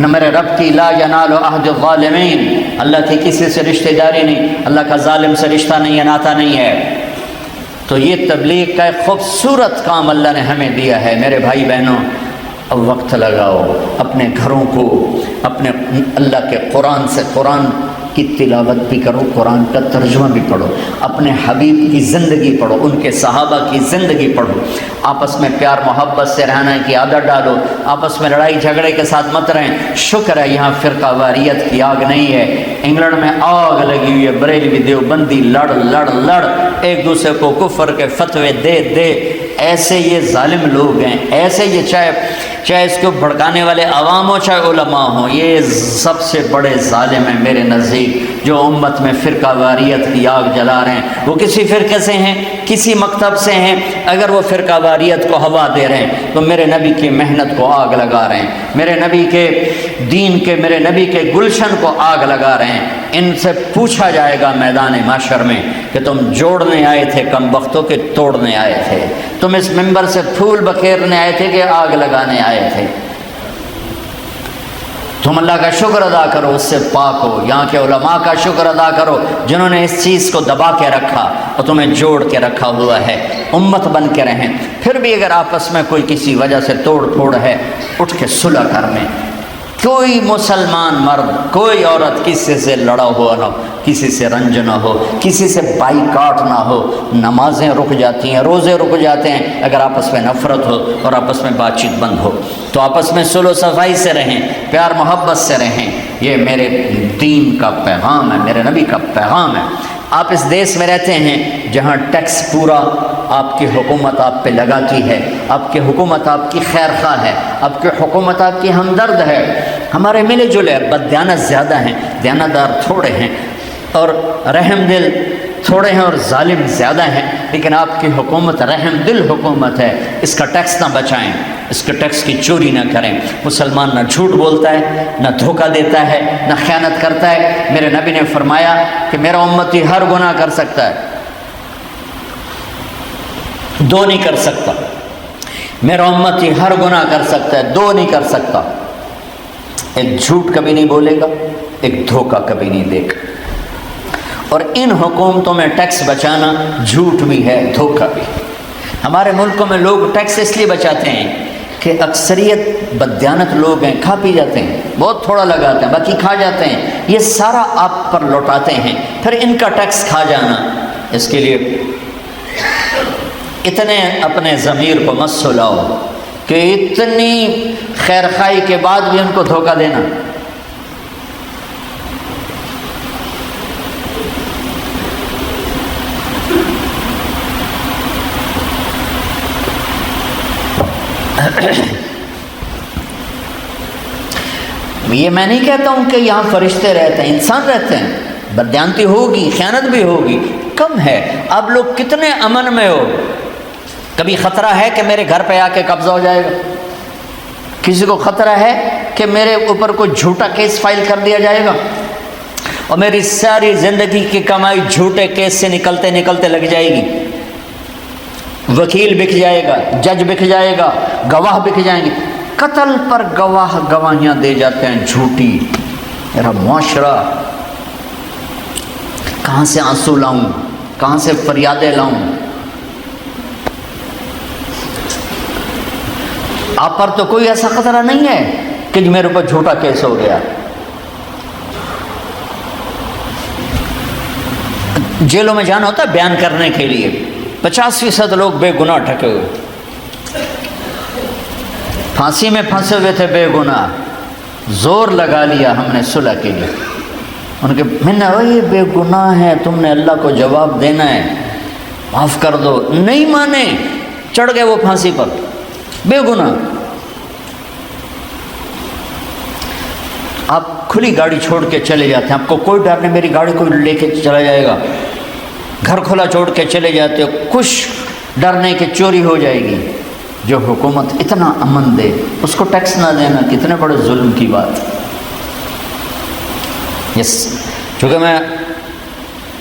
میرے رب کی لا ینال عہد الظالمین، اللہ کی کسی سے رشتہ داری نہیں، اللہ کا ظالم سے رشتہ نہیں ہے، ناتا نہیں ہے۔ تو یہ تبلیغ کا ایک خوبصورت کام اللہ نے ہمیں دیا ہے۔ میرے بھائی بہنوں، اب وقت لگاؤ اپنے گھروں کو، اپنے اللہ کے قرآن سے، قرآن کی تلاوت بھی کرو، قرآن کا ترجمہ بھی پڑھو، اپنے حبیب کی زندگی پڑھو، ان کے صحابہ کی زندگی پڑھو، آپس میں پیار محبت سے رہنے کی عادت ڈالو، آپس میں لڑائی جھگڑے کے ساتھ مت رہیں۔ شکر ہے یہاں فرقہ واریت کی آگ نہیں ہے، انگلینڈ میں آگ لگی ہوئی ہے، بریلوی دیوبندی لڑ ایک دوسرے کو کفر کے فتوے دے ایسے یہ ظالم لوگ ہیں، ایسے یہ چاہے اس کو بھڑکانے والے عوام ہو چاہے علماء ہوں، یہ سب سے بڑے ظالم ہیں میرے نزدیک، جو امت میں فرقہ واریت کی آگ جلا رہے ہیں۔ وہ کسی فرقے سے ہیں، کسی مکتب سے ہیں، اگر وہ فرقہ واریت کو ہوا دے رہے ہیں تو میرے نبی کی محنت کو آگ لگا رہے ہیں، میرے نبی کے دین کے، میرے نبی کے گلشن کو آگ لگا رہے ہیں۔ ان سے پوچھا جائے گا میدان محشر میں کہ تم جوڑنے آئے تھے کم بختوں کے توڑنے آئے تھے، تم اس منبر سے پھول بکھیرنے آئے تھے کہ آگ لگانے آئے تھے؟ تم اللہ کا شکر ادا کرو، اس سے پاک ہو۔ یہاں کے علماء کا شکر ادا کرو جنہوں نے اس چیز کو دبا کے رکھا اور تمہیں جوڑ کے رکھا ہوا ہے، امت بن کے رہیں۔ پھر بھی اگر آپس میں کوئی کسی وجہ سے توڑ پھوڑ ہے، اٹھ کے صلح کر لیں۔ کوئی مسلمان مرد، کوئی عورت کسی سے لڑا ہوا نہ ہو، کسی سے رنج نہ ہو، کسی سے بائیکاٹ نہ ہو۔ نمازیں رک جاتی ہیں، روزے رک جاتے ہیں اگر آپس میں نفرت ہو اور آپس میں بات چیت بند ہو۔ تو آپس میں صلح و صفائی سے رہیں، پیار محبت سے رہیں۔ یہ میرے دین کا پیغام ہے، میرے نبی کا پیغام ہے۔ آپ اس دیش میں رہتے ہیں جہاں ٹیکس پورا آپ کی حکومت آپ پہ لگاتی ہے، آپ کی حکومت آپ کی خیر خواہ ہے، آپ کی حکومت آپ کی ہمدرد ہے۔ ہمارے ملے جلے بددیانت زیادہ ہیں، دیانتدار تھوڑے ہیں، اور رحم دل تھوڑے ہیں اور ظالم زیادہ ہیں، لیکن آپ کی حکومت رحم دل حکومت ہے۔ اس کا ٹیکس نہ بچائیں، اس کے ٹیکس کی چوری نہ کریں۔ مسلمان نہ جھوٹ بولتا ہے، نہ دھوکہ دیتا ہے، نہ خیانت کرتا ہے۔ میرے نبی نے فرمایا کہ میرا امتی ہر گناہ کر سکتا ہے، دو نہیں کر سکتا۔ میرا امتی ہر گناہ کر سکتا ہے، دو نہیں کر سکتا۔ ایک جھوٹ کبھی نہیں بولے گا، ایک دھوکہ کبھی نہیں دے گا۔ اور ان حکومتوں میں ٹیکس بچانا جھوٹ بھی ہے، دھوکہ بھی۔ ہمارے ملکوں میں لوگ ٹیکس اس لیے بچاتے ہیں کہ اکثریت بددیانت لوگ ہیں، کھا پی جاتے ہیں، بہت تھوڑا لگاتے ہیں، باقی کھا جاتے ہیں۔ یہ سارا آپ پر لوٹاتے ہیں، پھر ان کا ٹیکس کھا جانا۔ اس کے لیے اتنے اپنے ضمیر کو مت سلاؤ کہ اتنی خیر خواہی کے بعد بھی ان کو دھوکہ دینا۔ یہ میں نہیں کہتا ہوں کہ یہاں فرشتے رہتے ہیں، انسان رہتے ہیں، بددیانتی ہوگی، خیانت بھی ہوگی، کم ہے۔ اب لوگ کتنے امن میں ہو۔ کبھی خطرہ ہے کہ میرے گھر پہ آ کے قبضہ ہو جائے گا؟ کسی کو خطرہ ہے کہ میرے اوپر کوئی جھوٹا کیس فائل کر دیا جائے گا اور میری ساری زندگی کی کمائی جھوٹے کیس سے نکلتے نکلتے لگ جائے گی؟ وکیل بک جائے گا، جج بک جائے گا، گواہ بک جائیں گے۔ قتل پر گواہ گواہیاں دے جاتے ہیں جھوٹی۔ میرا معاشرہ، کہاں سے آنسو لاؤں، کہاں سے فریادیں لاؤں؟ آپ پر تو کوئی ایسا خطرہ نہیں ہے کہ میرے اوپر جھوٹا کیس ہو گیا۔ جیلوں میں جانا ہوتا ہے بیان کرنے کے لیے، 50% لوگ بے گناہ ٹھکے ہوئے، پھانسی میں پھنسے ہوئے تھے بے گناہ۔ زور لگا لیا ہم نے صلح کے لیے، ان کے میں نے یہ بے گناہ ہے، تم نے اللہ کو جواب دینا ہے، معاف کر دو۔ نہیں مانے، چڑھ گئے وہ پھانسی پر، بے گناہ۔ آپ کھلی گاڑی چھوڑ کے چلے جاتے ہیں، آپ کو کوئی ڈر نہیں میری گاڑی کوئی لے کے چلا جائے گا، گھر کھلا چھوڑ کے چلے جاتے ہو، کچھ ڈر نہیں کہ چوری ہو جائے گی۔ جو حکومت اتنا امن دے اس کو ٹیکس نہ دینا کتنے بڑے ظلم کی بات۔ یس، چونکہ میں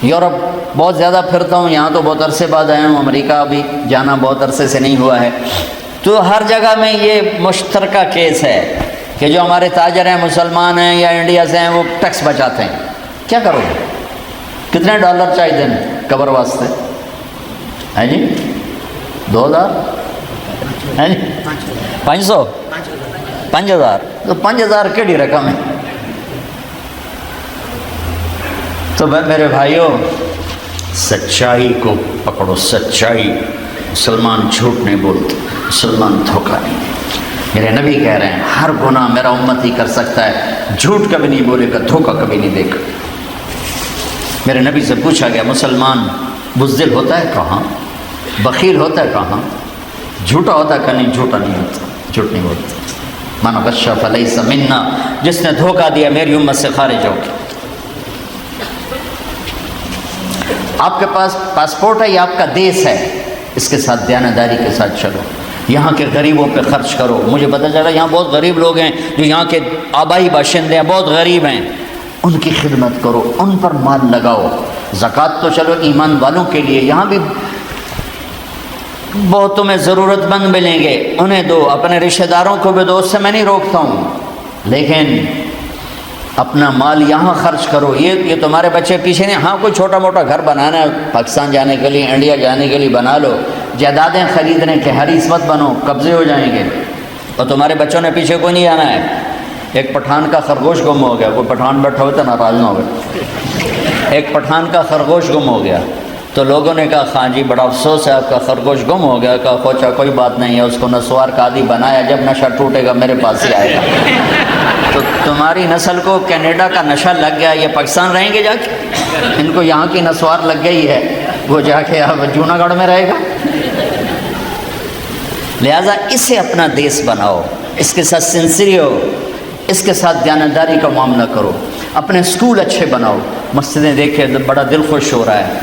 یورپ بہت زیادہ پھرتا ہوں، یہاں تو بہت عرصے بعد آیا ہوں، امریکہ بھی جانا بہت عرصے سے نہیں ہوا ہے، تو ہر جگہ میں یہ مشترکہ کیس ہے کہ جو ہمارے تاجر ہیں، مسلمان ہیں یا انڈیا سے ہیں، وہ ٹیکس بچاتے ہیں۔ کیا کرو گے؟ کتنے ڈالر چاہیے دن کور واسطے؟ ہے جی 2000 ہے جی 500 5000 تو 5000 کیڑی رقم ہے؟ تو میرے بھائیوں، سچائی کو پکڑو، سچائی۔ مسلمان جھوٹ نہیں بولتے، مسلمان دھوکہ نہیں دیتے۔ میرے نبی کہہ رہے ہیں ہر گناہ میرا امت ہی کر سکتا ہے، جھوٹ کبھی نہیں بولے گا، دھوکہ کبھی نہیں دے گا۔ میرے نبی سے پوچھا گیا مسلمان بزدل ہوتا ہے کہاں، بخیل ہوتا ہے کہاں، جھوٹا ہوتا ہے کہ نہیں؟ جھوٹا نہیں ہوتا، جھوٹ نہیں بولتا۔ من غش فلیس منا، جس نے دھوکہ دیا میری امت سے خارج ہو گیا۔ آپ کے پاس پاسپورٹ ہے، یہ آپ کا دیس ہے، اس کے ساتھ دیانتداری کے ساتھ چلو، یہاں کے غریبوں پہ خرچ کرو۔ مجھے پتہ چلا یہاں بہت غریب لوگ ہیں جو یہاں کے آبائی باشندے ہیں، بہت غریب ہیں، ان کی خدمت کرو، ان پر مال لگاؤ۔ زکوٰۃ تو چلو ایمان والوں کے لیے، یہاں بھی بہت تمہیں ضرورت مند ملیں گے، انہیں دو، اپنے رشتہ داروں کو بھی دو، اس سے میں نہیں روکتا ہوں، لیکن اپنا مال یہاں خرچ کرو، یہ تمہارے بچے پیچھے نہیں. ہاں کوئی چھوٹا موٹا گھر بنانا ہے پاکستان جانے کے لیے، انڈیا جانے کے لیے بنا لو، جائیدادیں خریدنے کے حریص مت بنو، قبضے ہو جائیں گے. اور تمہارے بچوں نے پیچھے کوئی نہیں آنا ہے. ایک پٹھان کا خرگوش گم ہو گیا، کوئی پٹھان بیٹھا ہوتا ناراض نہ ہو گیا. ایک پٹھان کا خرگوش گم ہو گیا تو لوگوں نے کہا خان جی بڑا افسوس ہے آپ کا خرگوش گم ہو گیا. کہا خوچا کوئی بات نہیں ہے، اس کو نسوار کا عادی بنایا، جب نشہ ٹوٹے گا میرے پاس ہی آئے گا. تو تمہاری نسل کو کینیڈا کا نشہ لگ گیا، یہ پاکستان رہیں گے جا کے؟ ان کو یہاں کی نسوار لگ گئی ہے، وہ جا کے اب جونا گڑھ میں رہے گا. لہٰذا اسے اپنا دیس بناؤ، اس کے ساتھ سنسری ہو، اس کے ساتھ دیانتداری کا معاملہ کرو. اپنے اسکول اچھے بناؤ، مسجدیں دیکھے بڑا دل خوش ہو رہا ہے،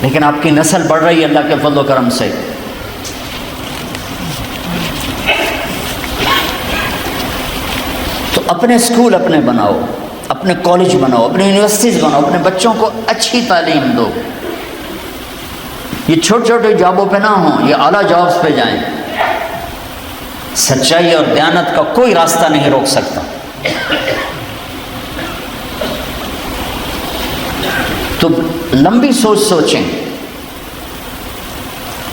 لیکن آپ کی نسل بڑھ رہی ہے اللہ کے فضل و کرم سے. تو اپنے اسکول اپنے بناؤ، اپنے کالج بناؤ، اپنے یونیورسٹیز بناؤ، اپنے بچوں کو اچھی تعلیم دو. یہ چھوٹے چھوٹے جابوں پہ نہ ہوں، یہ اعلیٰ جابس پہ جائیں. سچائی اور دیانت کا کوئی راستہ نہیں روک سکتا. تو لمبی سوچ سوچیں.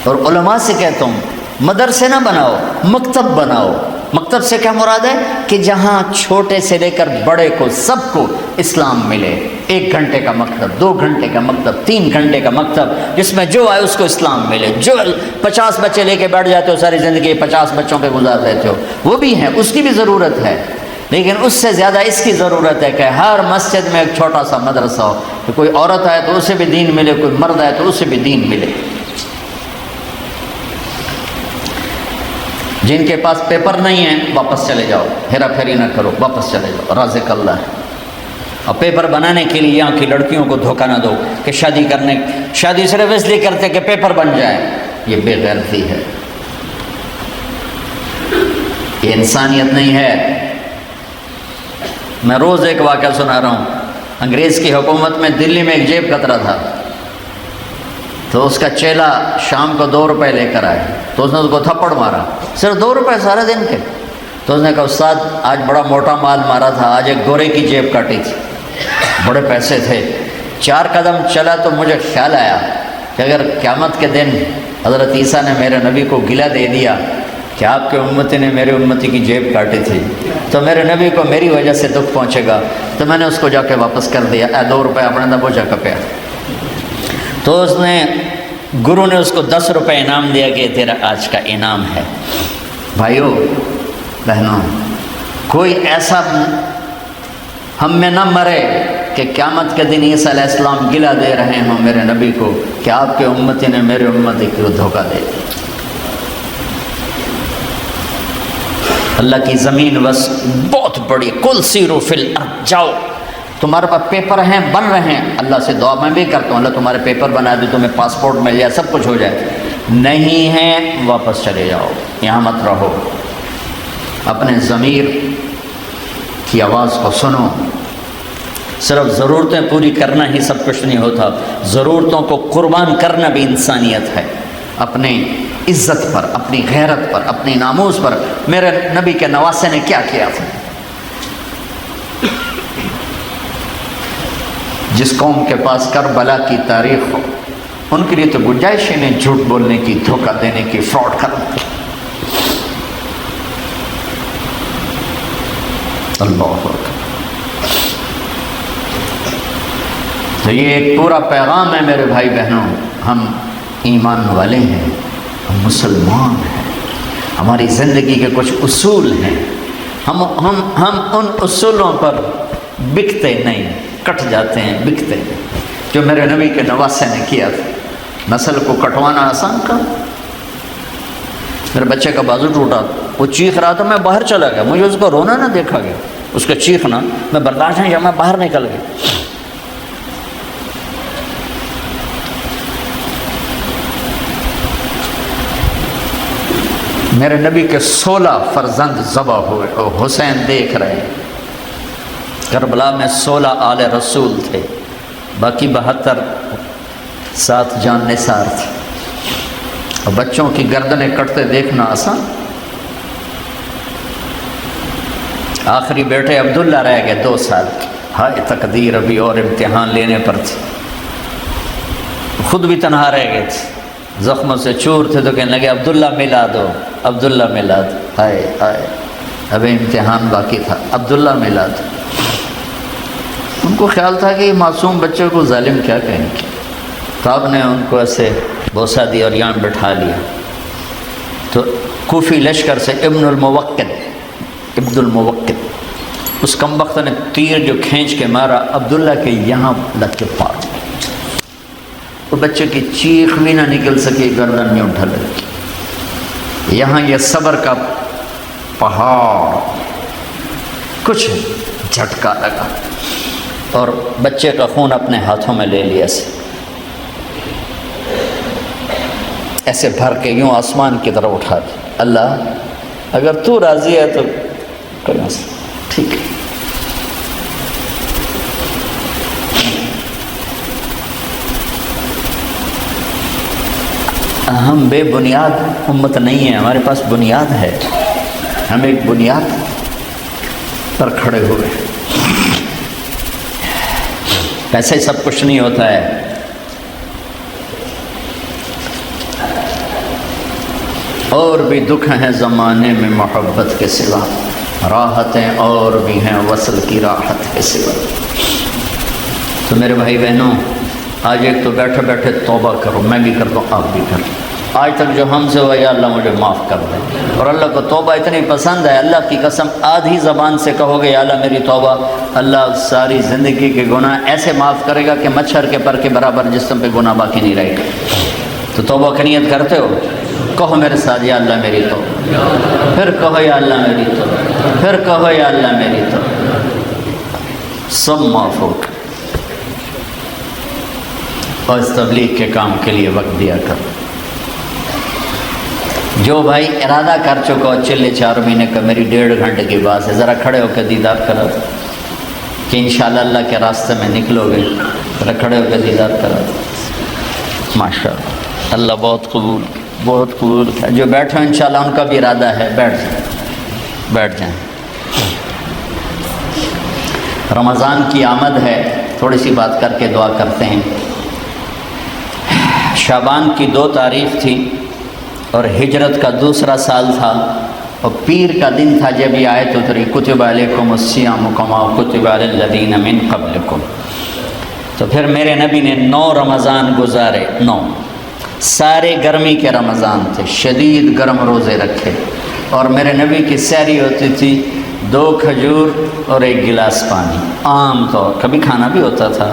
اور علماء سے کہتا ہوں مدرسے نہ بناؤ، مکتب بناؤ. مکتب سے کیا مراد ہے؟ کہ جہاں چھوٹے سے لے کر بڑے کو سب کو اسلام ملے. 1 گھنٹے کا مکتب، 2 گھنٹے کا مکتب، 3 گھنٹے کا مکتب، جس میں جو آئے اس کو اسلام ملے. جو 50 بچے لے کے بیٹھ جاتے ہو ساری زندگی 50 بچوں پہ گزار دیتے ہو، وہ بھی ہیں، اس کی بھی ضرورت ہے، لیکن اس سے زیادہ اس کی ضرورت ہے کہ ہر مسجد میں ایک چھوٹا سا مدرسہ ہو، کہ کوئی عورت آئے تو اسے بھی دین ملے، کوئی مرد آئے تو اسے بھی دین ملے. جن کے پاس پیپر نہیں ہیں واپس چلے جاؤ، ہیرا پھیری نہ کرو، واپس چلے جاؤ، رازق اللہ ہے. اور پیپر بنانے کے لیے یہاں کی لڑکیوں کو دھوکہ نہ دو کہ شادی صرف اس لیے کرتے کہ پیپر بن جائے. یہ بے غیرتی ہے، یہ انسانیت نہیں ہے. میں روز ایک واقعہ سنا رہا ہوں. انگریز کی حکومت میں دلی میں ایک جیب کترا تھا، تو اس کا چیلا شام کو 2 روپے لے کر آئے، تو اس نے اس کو تھپڑ مارا. صرف 2 روپے سارے دن کے. تو اس نے کہا استاد آج بڑا موٹا مال مارا تھا، آج ایک گورے کی جیب کاٹی تھی، بڑے پیسے تھے. 4 قدم چلا تو مجھے خیال آیا کہ اگر قیامت کے دن حضرت عیسیٰ نے میرے نبی کو گلہ دے دیا کہ آپ کے امتی نے میرے امتی کی جیب کاٹی تھی، تو میرے نبی کو میری وجہ سے دکھ پہنچے گا. تو میں نے اس کو جا کے واپس کر دیا. 2 روپے اپنے دا بوجھا کپیا. تو اس نے گرو نے اس کو 10 روپے انعام دیا کہ تیرا آج کا انعام ہے. بھائیو بہنوں، کوئی ایسا ہم میں نہ مرے کہ قیامت کے دن عیسیٰ علیہ السلام گلہ دے رہے ہوں میرے نبی کو کہ آپ کے امتی نے میرے امتی کو دھوکہ دے دیا. اللہ کی زمین بس بہت بڑی، کل سیرو فی الارض، جاؤ. تمہارے پاس پیپر ہیں، بن رہے ہیں، اللہ سے دعا میں بھی کرتا ہوں اللہ تمہارے پیپر بنا دے، تمہیں پاسپورٹ مل جائے، سب کچھ ہو جائے. نہیں ہیں واپس چلے جاؤ، یہاں مت رہو. اپنے ضمیر کی آواز کو سنو. صرف ضرورتیں پوری کرنا ہی سب کچھ نہیں ہوتا، ضرورتوں کو قربان کرنا بھی انسانیت ہے. اپنے عزت پر، اپنی غیرت پر، اپنی ناموس پر. میرے نبی کے نواسے نے کیا کیا تھا؟ جس قوم کے پاس کربلا کی تاریخ ہو ان کے لیے تو گنجائش ہی نہیں جھوٹ بولنے کی، دھوکہ دینے کی، فراڈ کرنے کی. اللہ اکبر. تو یہ ایک پورا پیغام ہے میرے بھائی بہنوں. ہم ایمان والے ہیں، ہم مسلمان ہیں، ہماری زندگی کے کچھ اصول ہیں. ہم ان اصولوں پر بکتے نہیں، کٹ جاتے ہیں، بکتے ہیں. جو میرے نبی کے نواسے نے کیا تھا. نسل کو کٹوانا آسان کام. میرے بچے کا بازو ٹوٹا، وہ چیخ رہا تھا، میں باہر چلا گیا، مجھے اس کو رونا نہ دیکھا گیا، اس کا چیخنا میں برداشت نہیں کیا، میں باہر نکل گیا. میرے نبی کے 16 فرزند ذبح ہوئے، حسین دیکھ رہے ہیں. کربلا میں 16 آل رسول تھے، باقی 72 ساتھ جان نثار تھے. اور بچوں کی گردنیں کٹتے دیکھنا آسان. آخری بیٹے عبداللہ رہ گئے 2 سال. ہائے تقدیر، ابھی اور امتحان لینے پر تھی، خود بھی تنہا رہ گئے تھے، زخموں سے چور تھے، تو کہنے لگے عبداللہ ملا دو، عبداللہ ملا دو، ہائے ہائے ابھی امتحان باقی تھا، عبداللہ ملا دو۔ ان کو خیال تھا کہ یہ معصوم بچے کو ظالم کیا کہیں گے، تو آپ نے ان کو ایسے بوسہ دیا اور یہاں بٹھا لیا۔ تو کوفی لشکر سے ابن الموقد اس کمبخت نے تیر جو کھینچ کے مارا، عبداللہ کے یہاں لگ کے پاٹ دیا، وہ بچے کی چیخ بھی نہ نکل سکی، گردن میں اٹھا لگی، یہاں یہ صبر کا پہاڑ کچھ جھٹکا لگا اور بچے کا خون اپنے ہاتھوں میں لے لیا، ایسے بھر کے یوں آسمان کی طرف اٹھا دیا، اللہ اگر تو راضی ہے تو کوئی مسئلہ ٹھیک ہے۔ ہم بے بنیاد امت نہیں ہیں، ہمارے پاس بنیاد ہے، ہم ایک بنیاد پر کھڑے ہوئے۔ ایسے ہی سب کچھ نہیں ہوتا ہے، اور بھی دکھ ہیں زمانے میں محبت کے سوا، راحتیں اور بھی ہیں وصل کی راحت کے سوا۔ تو میرے بھائی بہنوں، آج ایک تو بیٹھے بیٹھے توبہ کرو، میں بھی کر دوں، آپ بھی کر دو۔ آج تک جو ہم سے ہوا، یا اللہ مجھے معاف کر دے، اور اللہ کو توبہ اتنی پسند ہے، اللہ کی قسم آدھی زبان سے کہو گے یا اللہ میری توبہ، اللہ ساری زندگی کے گناہ ایسے معاف کرے گا کہ مچھر کے پر کے برابر جسم پہ گناہ باقی نہیں رہے گا۔ تو توبہ کی نیت کرتے ہو؟ کہو میرے ساتھ، یا اللہ میری توبہ، پھر کہو یا اللہ میری توبہ، پھر کہو یا اللہ میری توبہ، سب معاف ہو۔ اور اس تبلیغ کے کام کے لیے وقت دیا کرو۔ جو بھائی ارادہ کر چکا ہو چلے 4 مہینے کا، میری 1.5 گھنٹے کی بات ہے، ذرا کھڑے ہو کے دیدار کرو کہ انشاءاللہ اللہ کے راستے میں نکلو گے، ذرا کھڑے ہو کے دیدار کرو۔ ماشاءاللہ اللہ بہت قبول ہے۔ جو بیٹھے ہیں انشاءاللہ ان کا بھی ارادہ ہے، بیٹھ جائیں۔ رمضان کی آمد ہے، تھوڑی سی بات کر کے دعا کرتے ہیں۔ شعبان کی 2 تاریخ تھی اور ہجرت کا دوسرا سال تھا، اور پیر کا دن تھا جب یہ آیت اتری، کتب علیکم الصیام کما کتب علی الذین من قبلکم۔ تو پھر میرے نبی نے 9 رمضان گزارے، 9 سارے گرمی کے رمضان تھے، شدید گرم روزے رکھے، اور میرے نبی کی سحری ہوتی تھی 2 کھجور اور 1 گلاس پانی، عام طور، کبھی کھانا بھی ہوتا تھا،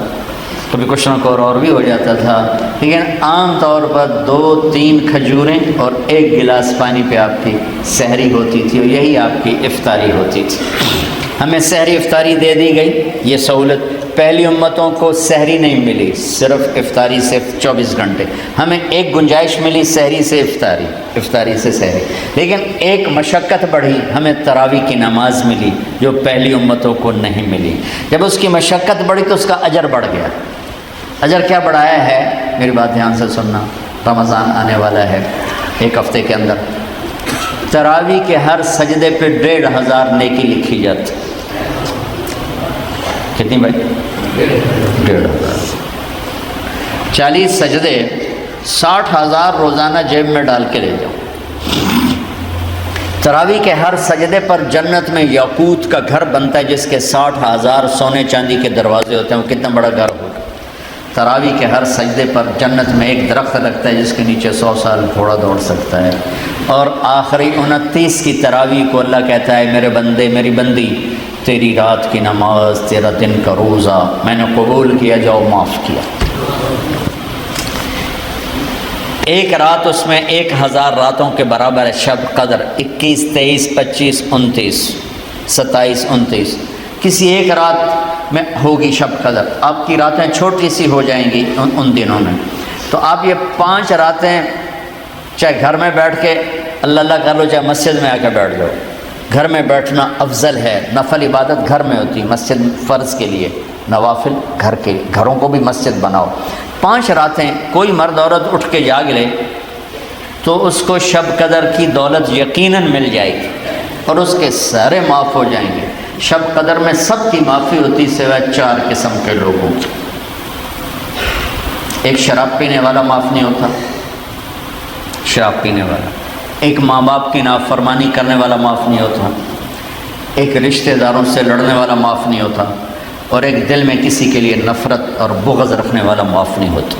کبھی کچھ نہ کچھ اور بھی ہو جاتا تھا، لیکن عام طور پر 2-3 کھجوریں اور 1 گلاس پانی پہ آپ کی سحری ہوتی تھی، اور یہی آپ کی افطاری ہوتی تھی۔ ہمیں سحری افطاری دے دی گئی، یہ سہولت پہلی امتوں کو سحری نہیں ملی، صرف افطاری سے 24 گھنٹے، ہمیں ایک گنجائش ملی سحری سے افطاری سے سحری، لیکن ایک مشقت بڑھی، ہمیں تراویح کی نماز ملی جو پہلی امتوں کو نہیں ملی۔ جب اس کی مشقت بڑھی تو اس کا اجر بڑھ گیا۔ اجر کیا بڑھایا ہے؟ میری بات دھیان سے سننا، رمضان آنے والا ہے، 1 ہفتے کے اندر تراویح کے ہر سجدے پہ 1500 نیکی لکھی جاتی۔ کتنی بھائی؟ 1500۔ 40 سجدے، 60,000 روزانہ جیب میں ڈال کے لے جاؤ۔ تراویح کے ہر سجدے پر جنت میں یاقوت کا گھر بنتا ہے جس کے 60,000 سونے چاندی کے دروازے ہوتے ہیں، وہ کتنا بڑا گھر ہوگا۔ تراویح کے ہر سجدے پر جنت میں ایک درخت لگتا ہے جس کے نیچے 100 سال گھوڑا دوڑ سکتا ہے، اور آخری 29 کی تراویح کو اللہ کہتا ہے میرے بندے میری بندی، تیری رات کی نماز، تیرا دن کا روزہ میں نے قبول کیا، جاؤ معاف کیا۔ ایک رات اس میں 1000 راتوں کے برابر ہے، شب قدر 21 23 25 29 27 29، کسی ایک رات میں ہوگی شب قدر۔ آپ کی راتیں چھوٹی سی ہو جائیں گی ان دنوں میں، تو آپ یہ 5 راتیں چاہے گھر میں بیٹھ کے اللہ اللہ کر لو، چاہے مسجد میں آ کے بیٹھ جاؤ، گھر میں بیٹھنا افضل ہے، نفل عبادت گھر میں ہوتی ہے، مسجد فرض کے لیے، نوافل گھروں کو بھی مسجد بناؤ۔ 5 راتیں کوئی مرد عورت اٹھ کے جاگ لے تو اس کو شب قدر کی دولت یقیناً مل جائے گی، اور اس کے سارے معاف ہو جائیں گے۔ شب قدر میں سب کی معافی ہوتی سوائے 4 قسم کے لوگوں کی۔ ایک شراب پینے والا معاف نہیں ہوتا، شراب پینے والا، ایک ماں باپ کی نافرمانی کرنے والا معاف نہیں ہوتا، ایک رشتہ داروں سے لڑنے والا معاف نہیں ہوتا، اور ایک دل میں کسی کے لیے نفرت اور بغض رکھنے والا معاف نہیں ہوتا۔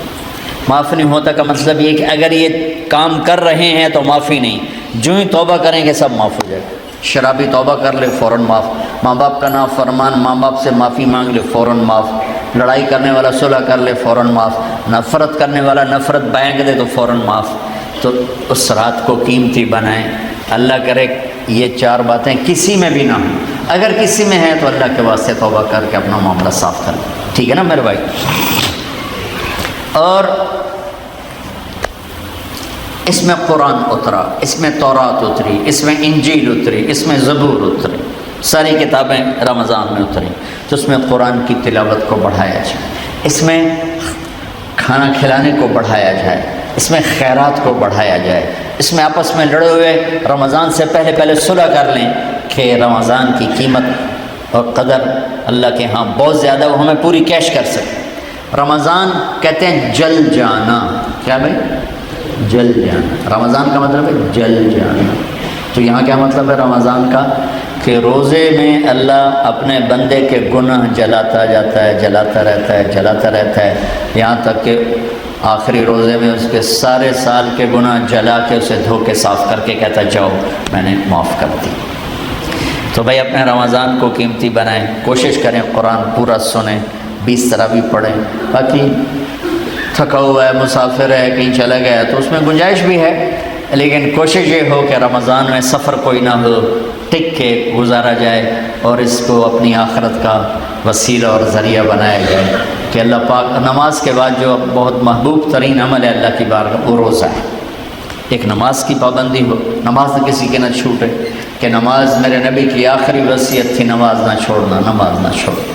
معاف نہیں ہوتا کا مطلب یہ کہ اگر یہ کام کر رہے ہیں تو معافی نہیں، جو ہی توبہ کریں گے سب معاف ہو جائے گا۔ شرابی توبہ کر لے فوراً معاف، ماں باپ کا نافرمان ماں باپ سے معافی مانگ لے فوراً معاف، لڑائی کرنے والا صلح کر لے فوراً معاف، نفرت کرنے والا نفرت بینک دے تو فوراً معاف۔ تو اس رات کو قیمتی بنائیں، اللہ کرے یہ 4 باتیں کسی میں بھی نہ ہوں، اگر کسی میں ہے تو اللہ کے واسطے توبہ کر کے اپنا معاملہ صاف کر لیں، ٹھیک ہے نا میرے بھائی۔ اور اس میں قرآن اترا، اس میں تورات اتری، اس میں انجیل اتری، اس میں زبور اتری، ساری کتابیں رمضان میں اتری، تو اس میں قرآن کی تلاوت کو بڑھایا جائے، اس میں کھانا کھلانے کو بڑھایا جائے، اس میں خیرات کو بڑھایا جائے، اس میں آپس میں لڑے ہوئے رمضان سے پہلے صلح کر لیں کہ رمضان کی قیمت اور قدر اللہ کے ہاں بہت زیادہ، وہ ہمیں پوری کیش کر سکے۔ رمضان کہتے ہیں جل جانا، کیا بھائی؟ جل جانا۔ رمضان کا مطلب ہے جل جانا، تو یہاں کیا مطلب ہے رمضان کا؟ کہ روزے میں اللہ اپنے بندے کے گناہ جلاتا جاتا ہے، جلاتا رہتا ہے، جلاتا رہتا ہے، یہاں تک کہ آخری روزے میں اس کے سارے سال کے گناہ جلا کے اسے دھو کے صاف کر کے کہتا جاؤ میں نے معاف کر دی۔ تو بھائی اپنے رمضان کو قیمتی بنائیں، کوشش کریں قرآن پورا سنیں، 20 تراویح پڑھیں، باقی تھکا ہوا ہے، مسافر ہے، کہیں چلا گیا ہے تو اس میں گنجائش بھی ہے، لیکن کوشش یہ ہو کہ رمضان میں سفر کوئی نہ ہو، ٹک کے گزارا جائے اور اس کو اپنی آخرت کا وسیلہ اور ذریعہ بنایا جائے کہ اللہ پاک نماز کے بعد جو بہت محبوب ترین عمل ہے اللہ کی بارگاہ وہ روزہ ہے، ایک نماز کی پابندی ہو، نماز نہ کسی کے نہ چھوٹے، کہ نماز میرے نبی کی آخری وصیت تھی، نماز نہ چھوڑنا، نماز نہ چھوڑنا۔